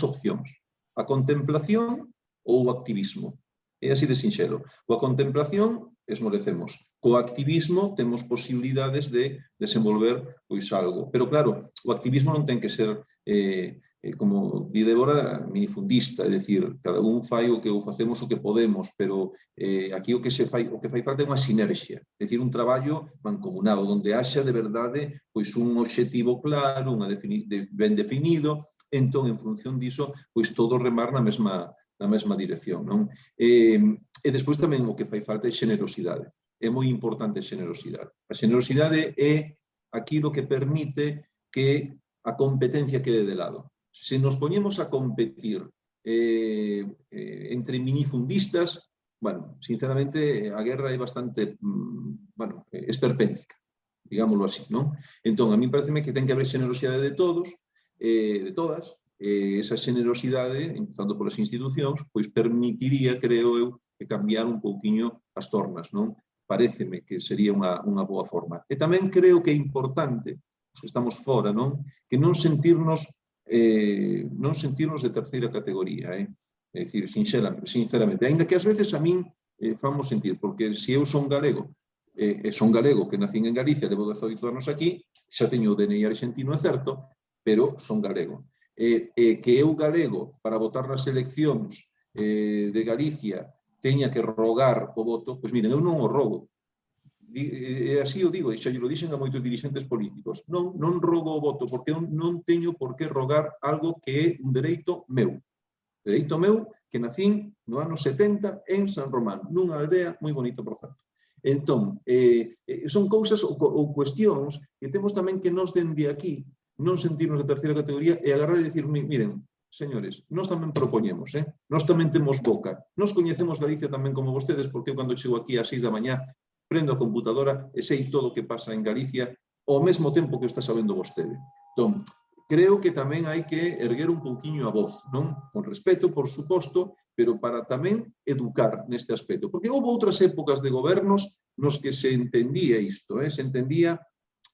opcións, a contemplación ou o activismo, é así de sinxelo. Coa contemplación esmorecemos, co activismo temos posibilidades de desenvolver pois algo, pero claro, o activismo non ten que ser como di Débora, minifundista, é dicir, cada un fai o que facemos o que podemos, pero aquí o que fai falta é unha sinerxia, é dicir, un traballo mancomunado, onde haxa de verdade pois un obxectivo claro, ben definido, entón, en función diso, pois todo remar na mesma dirección, non? E despois tamén o que fai falta é xenerosidade, é moi importante a xenerosidade. A xenerosidade é aquilo que permite que a competencia quede de lado. Se nos poñemos a competir entre minifundistas, bueno, sinceramente a guerra é bastante, esperpéntica, digámoslo así, non? Entón, a mí pareceme que ten que haber xenerosidade de todos, de todas, esa xenerosidade, empezando polas institucións, pois permitiría, creo eu, que cambiar un pouquiño as tornas, non? Paréceme que sería unha boa forma. E tamén creo que é importante, os que estamos fora, non? Que non sentirnos de terceira categoría, é dicir, sinceramente, ainda que ás veces a min famos sentir, porque se eu son galego, son galego que nacín en Galicia, levo 18 anos aquí, xa teño o DNI argentino, é certo, pero son galego. Que eu galego, para votar nas eleccións de Galicia, teña que rogar o voto, pois miren, eu non o rogo. E así o digo, e xa lo dixen a moitos dirigentes políticos, non rogo o voto, porque eu non teño por que rogar algo que é un dereito meu. Dereito meu que nacín no ano 70 en San Román, nunha aldea moi bonita, por certo. Entón, son cousas ou cuestións que temos tamén que nos dende aquí non sentirnos de terceira categoría e agarrar e dicir, miren, señores, nós tamén propoñemos, nós tamén temos boca, nós coñecemos Galicia tamén como vostedes, porque eu cando chego aquí ás 6 da mañá prendo a computadora e sei todo o que pasa en Galicia ao mesmo tempo que o está sabendo vostede. Entón, creo que tamén hai que erguer un pouquiño a voz, non? Con respeto, por suposto, pero para tamén educar neste aspecto. Porque houve outras épocas de gobernos nos que se entendía isto, se entendía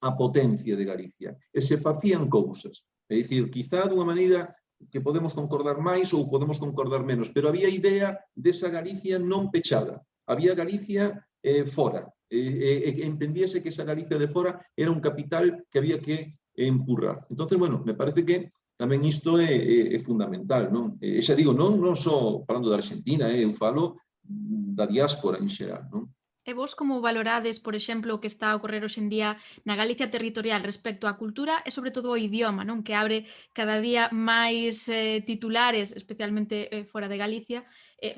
a potencia de Galicia, e se facían cousas. É dicir, quizá dunha maneira que podemos concordar máis ou podemos concordar menos, pero había idea desa Galicia non pechada. Había Galicia fora. Entendíase que esa Galicia de fora era un capital que había que empurrar. Entón, bueno, me parece que tamén isto é fundamental, non? E xa digo, non só falando da Argentina, eu falo da diáspora en xeral, non? E vos como valorades, por exemplo, o que está a ocorrer hoxe en día na Galicia territorial respecto á cultura e sobre todo ao idioma, non? Que abre cada día máis titulares, especialmente fora de Galicia,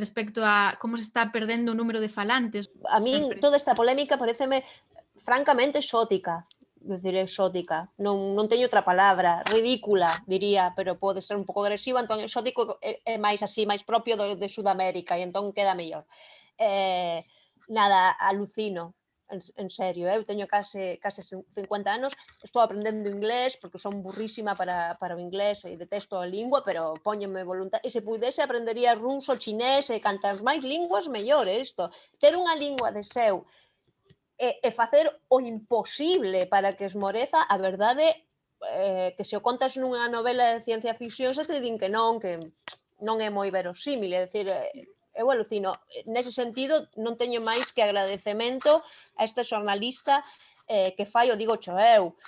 respecto a como se está perdendo o número de falantes. A min toda esta polémica pareceme francamente xótica. decir, exótica, non teño outra palabra, ridícula, diría, pero pode ser un pouco agresiva, entón exótico é máis así, máis propio de Sudamérica, e entón queda mellor. Nada, alucino, en serio, eu teño case 50 anos, estou aprendendo inglés porque son burrísima para o inglés e detesto a lingua, pero póñeme voluntad, e se pudese aprendería ruso, chinés e cantas máis linguas, mellor isto. Ter unha lingua de seu e facer o imposible para que esmoreza, a verdade que se o contas nunha novela de ciencia ficción se te din que non é moi verosímil, é dicir, eu alucino. Nese sentido, non teño máis que agradecemento a esta xornalista que fai, o digo cho eu,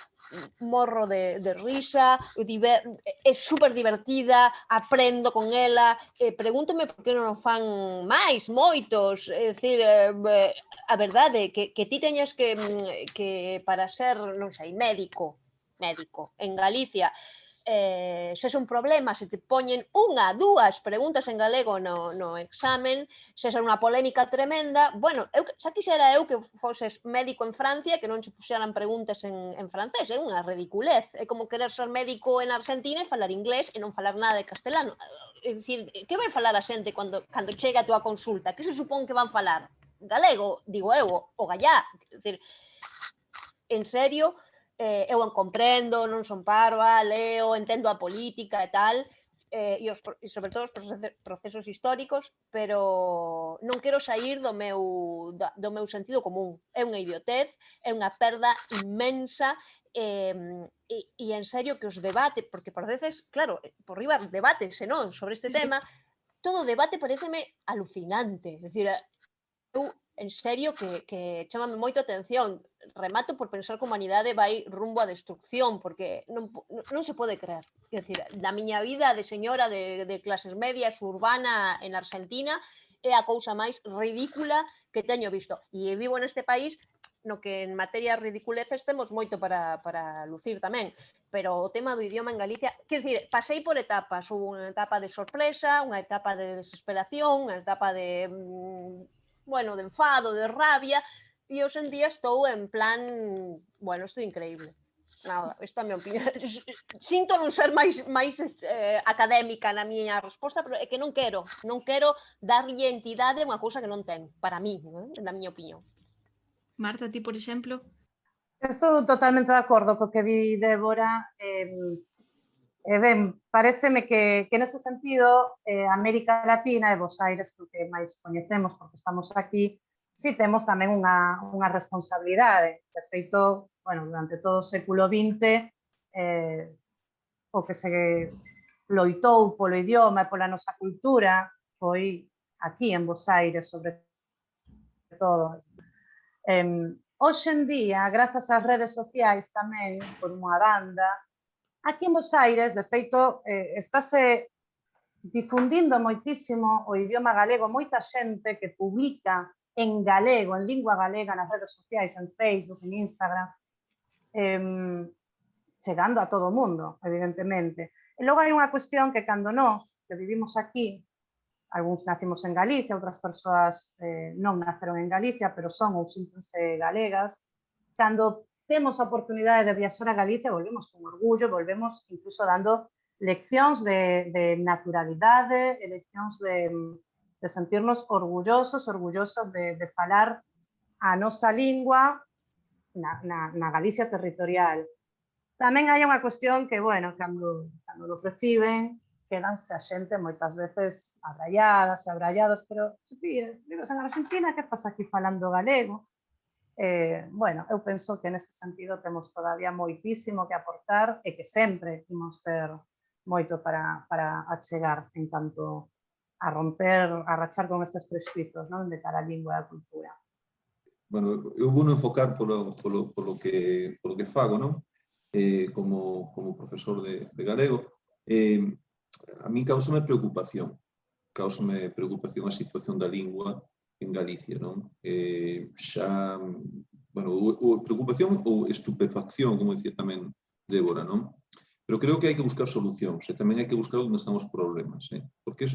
morro de risa, é super divertida, aprendo con ela, pregúntome por que non o fan máis, moitos, é dicir, a verdade, que ti teñas que para ser, non sei, médico en Galicia, se é un problema, se te poñen unha, dúas preguntas en galego no examen, se é unha polémica tremenda, bueno, xa quixera eu que foses médico en Francia que non se puxeran preguntas en francés, é unha ridiculez, é como querer ser médico en Argentina e falar inglés e non falar nada de castelano, é dicir, que vai falar a xente cando chega a túa consulta, que se supón que van falar? Galego, digo eu, o gallá, é dicir, en serio, eu en comprendo, non son parva, leo, entendo a política e tal, e sobre todo os procesos históricos, pero non quero sair do meu sentido común. É unha idiotez, é unha perda inmensa, e en serio que os debates, porque por veces, claro, por riba debates, non, sobre este tema, todo o debate pareceme alucinante, é dicir, eu en serio que chamame moito a atención, remato por pensar que a humanidade vai rumbo á destrucción, porque non se pode creer. É dicir, na miña vida de señora de clases medias urbana en Argentina é a cousa máis ridícula que teño visto. E vivo neste país no que en materia de ridiculeces temos moito para lucir tamén, pero o tema do idioma en Galicia, quer dicir, pasei por etapas, houve unha etapa de sorpresa, unha etapa de desesperación, unha etapa de de enfado, de rabia, e hoxe en día estou en plan, isto é increíble. Nada, esta é a minha opinión. Sinto non ser máis académica na miña resposta, pero é que non quero darlle entidade a unha cousa que non ten, para mí, na miña opinión. Marta, ti, por exemplo? Estou totalmente de acordo co que di Débora. Ben, pareceme que nese sentido América Latina e Bos Aires, que máis coñecemos porque estamos aquí, si temos tamén unha responsabilidade. De feito, durante todo o século XX, o que se loitou polo idioma e pola nosa cultura foi aquí en Bos Aires, sobre todo. Hoxe en día, grazas ás redes sociais tamén, por unha banda, aquí en Bos Aires, de feito, estáse difundindo moitísimo o idioma galego, moita xente que publica en galego, en lingua galega, nas redes sociais, en Facebook, en Instagram, chegando a todo o mundo, evidentemente. E logo hai unha cuestión que cando nós, que vivimos aquí, algúns nacimos en Galicia, outras persoas non naceron en Galicia, pero son ou síntense galegas, cando temos a oportunidade de viaxar a Galicia, volvemos con orgullo, volvemos incluso dando leccións de naturalidade, leccións de sentirnos orgullosas de falar a nosa lingua na Galicia territorial. Tamén hai unha cuestión que, cando nos reciben, quedanse a xente moitas veces abrallados, pero se ti vives en Argentina, que faz aquí falando galego? Eu penso que nese sentido temos todavía moitísimo que aportar e que sempre imos ter moito para achegar en canto a romper, a rachar con estes prejuizos de cara á lingua e á cultura. Bueno, eu vou enfocar polo que fago, como profesor de galego. A mí causame preocupación a situación da lingua en Galicia, preocupación ou estupefacción, como dicía tamén Débora, pero creo que hai que buscar solucións e tamén hai que buscar onde están os problemas, porque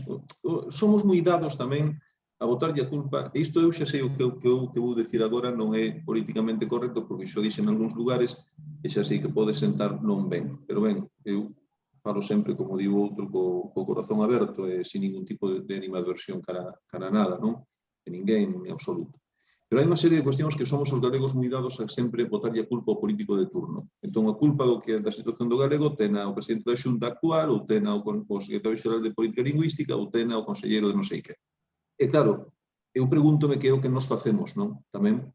somos moi dados tamén a botarlle a culpa, e isto eu xa sei o que vou dicir agora non é políticamente correcto, porque xo dixen en algúns lugares, e xa sei que pode sentar non ben, pero ben, eu falo sempre, como digo outro, co corazón aberto e sin ningún tipo de animadversión cara nada, non? De ninguén en absoluto. Pero hai unha serie de cuestións que somos os galegos moi dados a sempre botarlle a culpa ao político de turno. Entón, a culpa da situación do galego tena o presidente da Xunta actual, ou tena o secretario xeral de Política Lingüística, ou tena o conselleiro de non sei que. E claro, eu pregúntome que é o que nos facemos, non? Tamén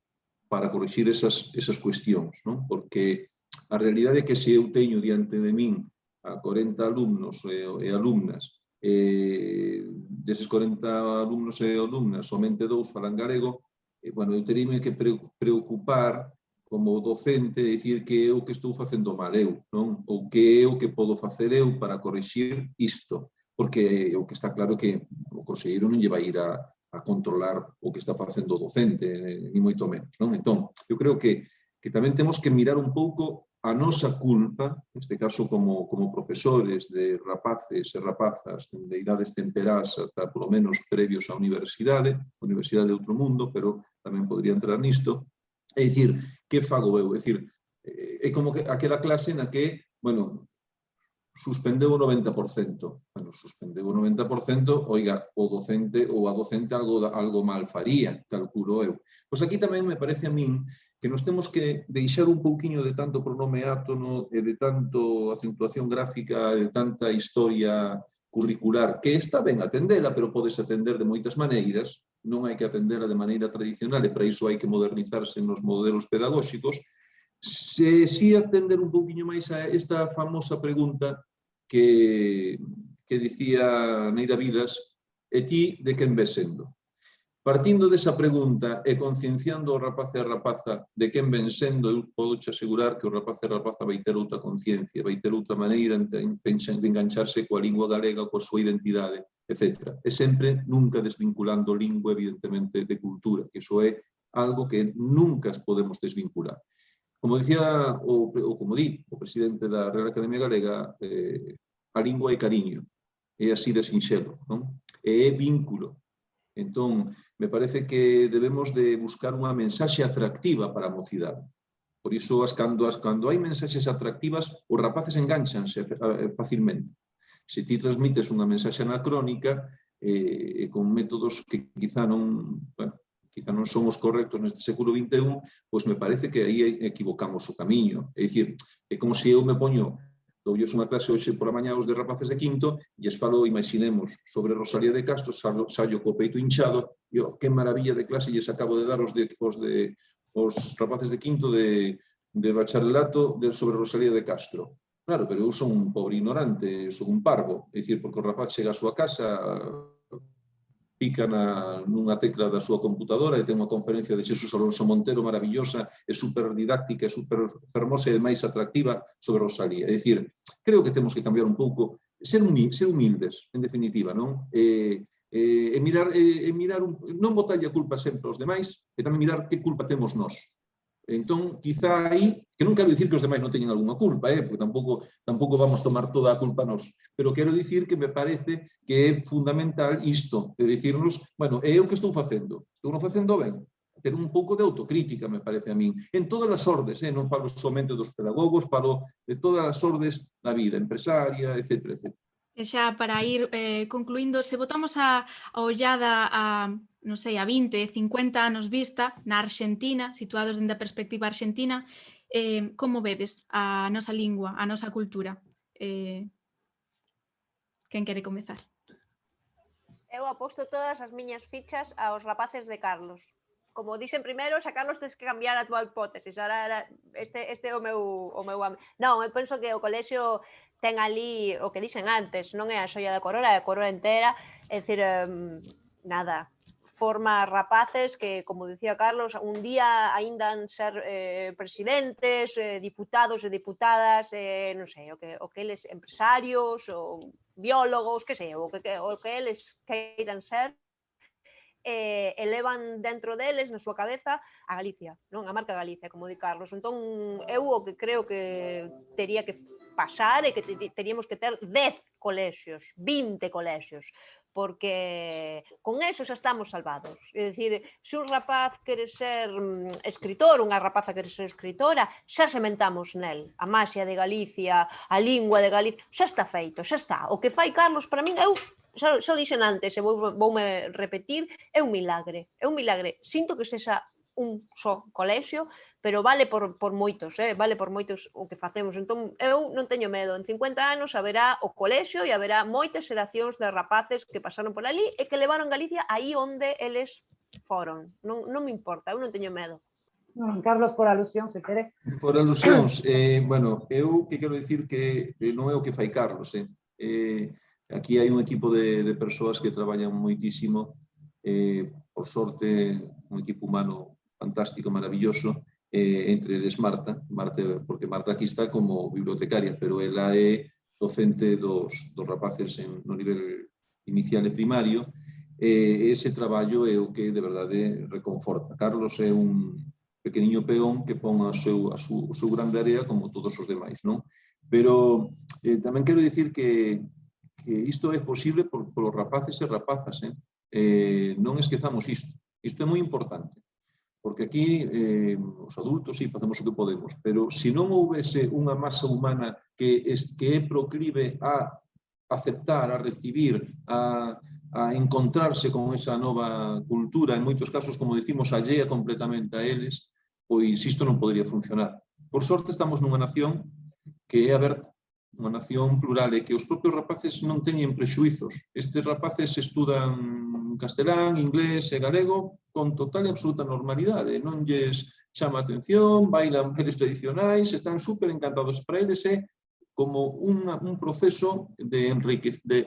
para corrixir esas cuestións, non? Porque a realidade é que se eu teño diante de min a 40 alumnos e alumnas, deses 40 alumnos e alumnas, somente 2 falan galego, bueno, eu teríame que preocupar como docente e dicir que é o que estou facendo mal eu, non? Ou que é o que podo facer eu para corrixir isto. Porque o que está claro que o conselleiro non lle vai ir a controlar o que está facendo o docente, ni moito menos, non? Entón, eu creo que tamén temos que mirar un pouco a nosa culpa, neste caso como profesores de rapaces e rapazas de idades temperás ata polo menos previos á universidade de outro mundo, pero tamén podría entrar nisto, é dicir, que fago eu? É dicir, é como que aquela clase na que, bueno, suspendeu o 90%. Bueno, suspendeu o 90%, oiga, o docente ou a docente algo mal faría, calculo eu. Pois aquí tamén me parece a min que nos temos que deixar un pouquiño de tanto pronome átono e de tanto acentuación gráfica e de tanta historia curricular, que está ben atendela, pero podes atender de moitas maneiras, non hai que atendela de maneira tradicional e para iso hai que modernizarse nos modelos pedagóxicos. Se si atender un pouquiño máis a esta famosa pregunta que dicía Neira Vilas, e ti de quen ves sendo? Partindo desa pregunta e concienciando o rapaz e a rapaza de quen ven sendo, eu podo che asegurar que o rapaz e a rapaza vai ter outra conciencia, vai ter outra maneira de engancharse coa lingua galega, coa súa identidade, etc. E sempre, nunca desvinculando lingua, evidentemente, de cultura, que iso é algo que nunca podemos desvincular. Como dicía, ou como di o presidente da Real Academia Galega, a lingua é cariño, é así de sinxelo, non? E é vínculo. Entón, me parece que debemos de buscar unha mensaxe atractiva para a mocidade. Por iso, cando hai mensaxes atractivas, os rapaces enganchanse facilmente. Se ti transmites unha mensaxe anacrónica e con métodos que quizá non son os correctos neste século XXI, pois me parece que aí equivocamos o camiño. É dicir, é como se eu me poño, doulles unha clase hoxe por a mañá os de rapaces de quinto, e es falo, imaginemos, sobre Rosalía de Castro, sallo co peito hinchado, e que maravilla de clase lles acabo de dar os rapaces de quinto de bacharelato sobre Rosalía de Castro. Claro, pero eu son un pobre ignorante, son un parvo, é dicir, porque o rapaz chega á súa casa, pica nunha tecla da súa computadora e ten unha conferencia de Xesús Alonso Montero maravillosa e super didáctica e super fermosa e máis atractiva sobre Rosalía. É dicir, creo que temos que cambiar un pouco, ser humildes, en definitiva, non? Non botarlle a culpa sempre aos demais e tamén mirar que culpa temos nós. Entón, quizá aí, que non quero dicir que os demais non teñen algunha culpa, porque tampouco vamos tomar toda a culpa nós, pero quero dicir que me parece que é fundamental isto, de dicirnos, bueno, é o que estou facendo? Estou non facendo ben? Ter un pouco de autocrítica, me parece a min, en todas as ordes, non falo somente dos pedagogos, falo de todas as ordes da vida, empresaria, etc. E xa para ir concluindo, se botamos a ollada a, non sei, a 20, 50 anos vista na Argentina, situados dende a perspectiva argentina, como vedes a nosa lingua, a nosa cultura? Quen quere comezar? Eu aposto todas as miñas fichas aos rapaces de Carlos. Como dixen primeiro, xa Carlos tens que cambiar a túa hipótesis. Ahora este é o meu non, eu penso que o colexio ten ali o que dixen antes, non é a xoia da coroa, é a coroa entera, é dicir, nada, forma rapaces que, como dicía Carlos, un día ainda ser presidentes, diputados e diputadas, non sei, o que eles empresarios ou biólogos, que sei, o que eles queiran ser, elevan dentro deles, na súa cabeza, a Galicia, non? A marca Galicia, como di Carlos. Entón, eu o que creo que tería que pasar é que teríamos que ter 10 colexios, 20 colexios, porque con eso xa estamos salvados. É dicir, se un rapaz quere ser escritor, unha rapaza quere ser escritora, xa sementamos nel. A maxia de Galicia, a lingua de Galicia, xa está feito, xa está. O que fai Carlos, para min, eu xa dixen antes, e voume repetir, é un milagre. É un milagre. Sinto que sexa un só colexio, pero vale por moitos, vale por moitos o que facemos. Entón, eu non teño medo. En 50 anos haberá o colexio e haberá moitas xeracións de rapaces que pasaron por ali e que levaron Galicia aí onde eles foron. Non me importa, eu non teño medo. Carlos, por alusión, se quere. Por alusións, bueno, eu que quero dicir que non é o que fai Carlos. Aquí hai un equipo de persoas que traballan moitísimo, por sorte, un equipo humano fantástico, maravilloso, entre eles Marta, porque Marta aquí está como bibliotecaria, pero ela é docente dos rapaces no nivel inicial e primario, ese traballo é o que de verdade reconforta. Carlos é un pequeniño peón que pon a súa grande área como todos os demais, non? Pero tamén quero dicir que isto é posible polos rapaces e rapazas, non esquezamos isto. Isto é moi importante. Porque aquí os adultos sí facemos o que podemos, pero se non houvese unha masa humana que é proclive a aceptar, a recibir, a encontrarse con esa nova cultura, en moitos casos, como decimos, allea completamente a eles, pois isto non podría funcionar. Por sorte estamos nunha nación que é aberta, unha nación plural, e que os propios rapaces non teñen prexuizos. Estes rapaces estudan castelán, inglés e galego con total e absoluta normalidade. Non lles chama a atención, bailan bailes tradicionais, están super encantados. Para eles é como un proceso de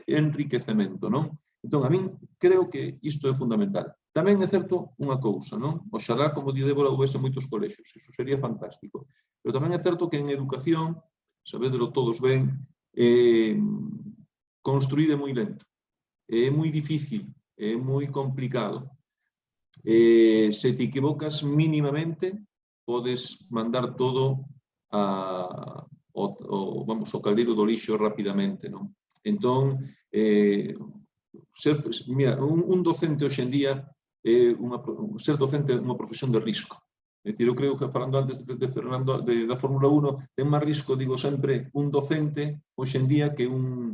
enriquecemento, non? Entón, a min creo que isto é fundamental. Tamén é certo unha cousa, non? Oxalá, como di Débora, houvese moitos colexios, iso sería fantástico. Pero tamén é certo que en educación, sabedelo todos ben, construir é moi lento, é moi difícil, é moi complicado. Se te equivocas mínimamente, podes mandar todo ao caldeiro do lixo rapidamente, non? Entón, mira, un docente hoxe en día, ser docente é unha profesión de risco. É dicir, eu creo que, falando antes de Fernando, da Fórmula 1, ten máis risco, digo sempre, un docente hoxe en día que un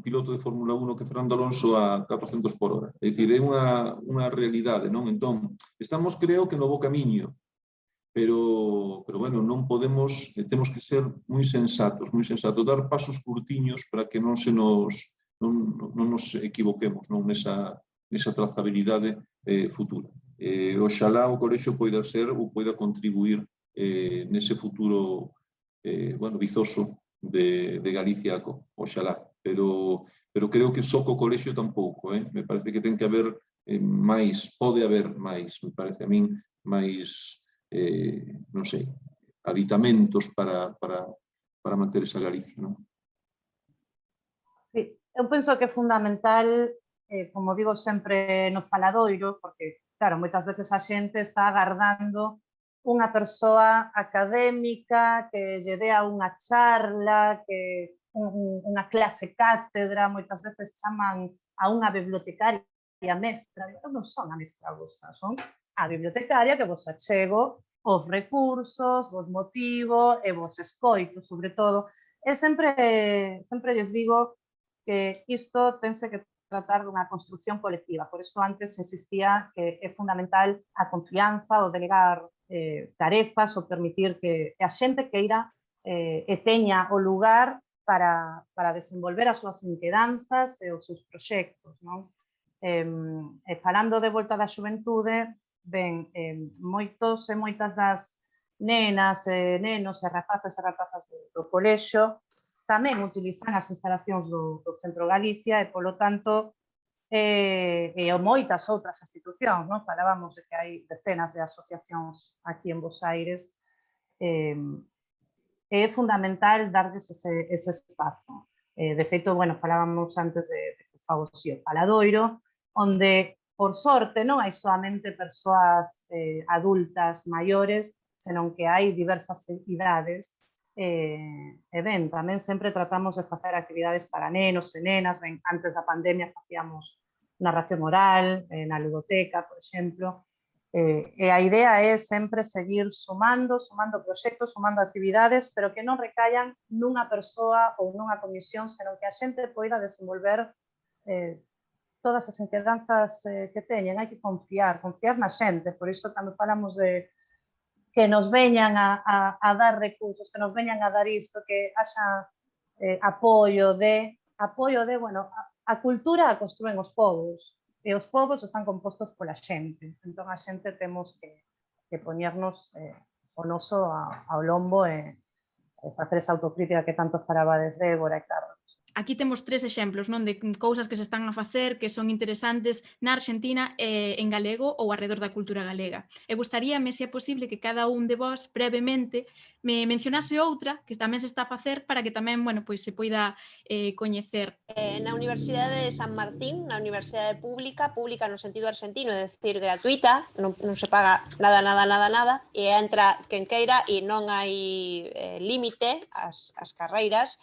piloto de Fórmula 1 que Fernando Alonso a 400 por hora. É dicir, é unha realidade, non? Entón, estamos, creo, que no bo camiño, pero bueno, non podemos, temos que ser moi sensatos, dar pasos curtiños para que non nos equivoquemos, non, nesa trazabilidade futura. Oxalá o colexio poida ser ou poida contribuir nese futuro vizoso de Galicia, oxalá. Pero creo que só co colexio tampouco. Me parece que ten que haber máis, pode haber máis, me parece a min, máis, non sei, aditamentos para manter esa Galicia, non? Sí, eu penso que é fundamental, como digo sempre no faladoiro, porque claro, moitas veces a xente está agardando unha persoa académica que lle dea unha charla, que unha clase cátedra, moitas veces chaman a unha bibliotecaria mestra. Eu non son a mestra vosa, son a bibliotecaria que vos achego os recursos, vos motivo e vos escoito, sobre todo. E sempre lles digo que isto tense que tratar dunha construcción colectiva. Por iso antes existía que é fundamental a confianza, o delegar tarefas, o permitir que a xente queira e teña o lugar para desenvolver as súas inquedanzas e os seus proxectos, non? E falando de volta da xuventude, ben, moitos e moitas das nenas, nenos e rapazas do colexio tamén utilizan as instalacións do Centro Galicia e, polo tanto, e moitas outras institucións, non? Falábamos de que hai decenas de asociacións aquí en Bos Aires. É fundamental darlles ese espazo. De feito, bueno, falábamos antes de o faladoiro, onde, por sorte, non hai solamente persoas adultas maiores, senón que hai diversas idades, E ben, tamén sempre tratamos de facer actividades para nenos e nenas. Ben, antes da pandemia facíamos narración oral na ludoteca, por exemplo, e a idea é sempre seguir sumando proxectos, sumando actividades, pero que non recaian nunha persoa ou nunha comisión, senón que a xente poida desenvolver todas as inquedanzas que teñen. Hai que confiar na xente, por iso cando falamos de que nos veñan a dar recursos, que nos veñan a dar isto, que haxa apoio de, bueno, a cultura a construen os povos, e os povos están compostos pola xente. Entón, a xente temos que poñernos o noso ao lombo e facer esa autocrítica que tanto falabades Débora e Carlos. Aquí temos 3 exemplos, non, de cousas que se están a facer que son interesantes na Argentina en galego ou alrededor da cultura galega. E gustaríame, se é posible, que cada un de vós brevemente me mencionase outra que tamén se está a facer para que tamén, bueno, pois se poida coñecer. Na Universidade de San Martín, na Universidade pública no sentido argentino, é dicir, gratuita, non se paga nada, e entra quen queira e non hai límite ás carreiras,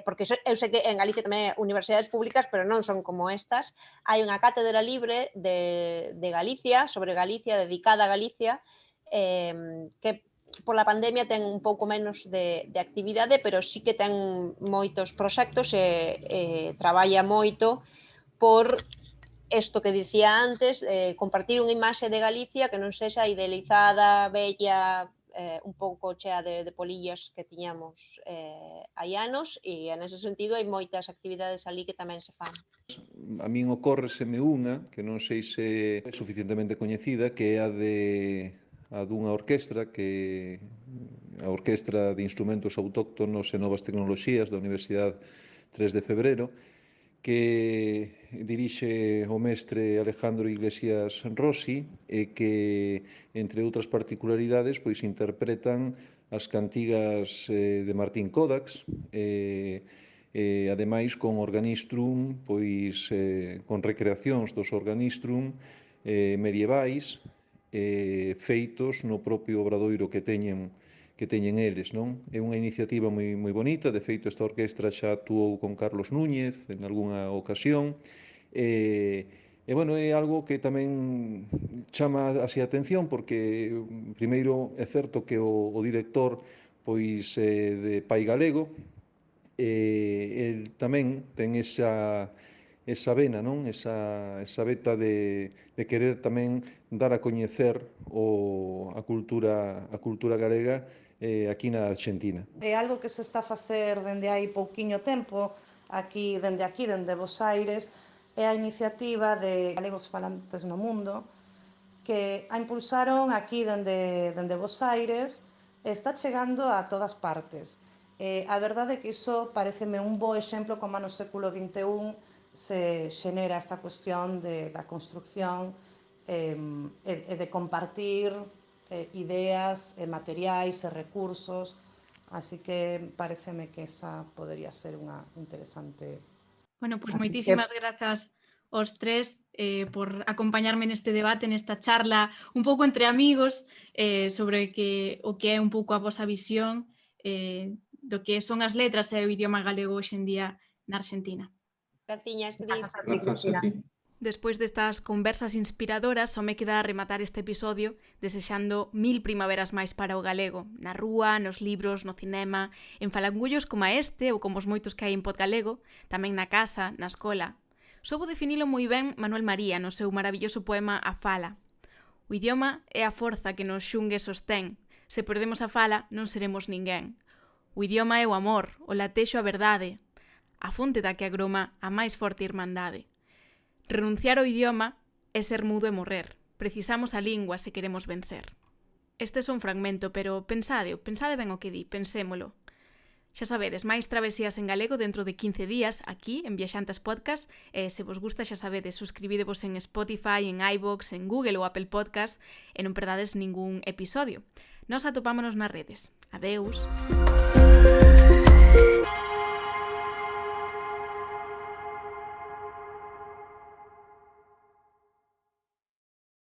porque eu sei que en Galicia tamén hai universidades públicas, pero non son como estas. Hai unha cátedra libre de Galicia, sobre Galicia, dedicada a Galicia, que pola pandemia ten un pouco menos de actividade, pero sí que ten moitos proxectos e traballa moito por isto que dicía antes, compartir unha imaxe de Galicia que non sexa idealizada, bella, un pouco chea de polillas que tiñamos hai anos, e nese sentido hai moitas actividades ali que tamén se fan. A min ocórreseme unha, que non sei se é suficientemente coñecida, que é a dunha orquestra, que a Orquestra de Instrumentos Autóctonos e Novas Tecnoloxías da Universidade 3 de Febreiro, que dirixe o mestre Alejandro Iglesias Rossi e que, entre outras particularidades, pois interpretan as cantigas de Martín Kodax, ademais con organistrum, pois con recreacións dos organistrum medievais, feitos no propio obradoiro que teñen eles, non? É unha iniciativa moi bonita. De feito, esta orquestra xa actuou con Carlos Núñez en algunha ocasión, e bueno, é algo que tamén chama así a atención, porque primeiro é certo que o director pois de pai galego, el tamén ten esa vena, non? Esa veta de querer tamén dar a coñecer a cultura galega aquí na Argentina. É algo que se está a facer dende hai pouquiño tempo, dende Bos Aires, é a iniciativa de Galegos Falantes no Mundo, que a impulsaron aquí dende Bos Aires, e está chegando a todas partes. A verdade é que iso pareceme un bo exemplo como no século XXI se xenera esta cuestión da construcción e de compartir ideas, materiais e recursos, así que pareceme que esa podería ser unha interesante. Bueno, pois moitísimas grazas aos 3 por acompañarme neste debate, nesta charla un pouco entre amigos sobre o que é un pouco a vosa visión do que son as letras e o idioma galego hoxe en día na Argentina. Graciñas, Grazas a ti, Grazas a Cristina. ti. Despois destas conversas inspiradoras, só me queda rematar este episodio desexando 1000 primaveras máis para o galego, na rúa, nos libros, no cinema, en falangullos como este ou como os moitos que hai en Podgalego, tamén na casa, na escola. Soubo definilo moi ben Manuel María no seu maravilloso poema A Fala. O idioma é a forza que nos xungue e sostén. Se perdemos a fala, non seremos ninguén. O idioma é o amor, o latexo a verdade, a fonte da que agroma a máis forte irmandade. Renunciar ao idioma é ser mudo e morrer. Precisamos a lingua se queremos vencer. Este é un fragmento, pero pensade ben o que di, pensémolo. Xa sabedes, máis travesías en galego dentro de 15 días, aquí, en Viaxantes Podcast, e se vos gusta, xa sabedes, suscribidevos en Spotify, en iVoox, en Google ou Apple Podcast, e non perdades ningún episodio. Nos atopámonos nas redes. Adeus!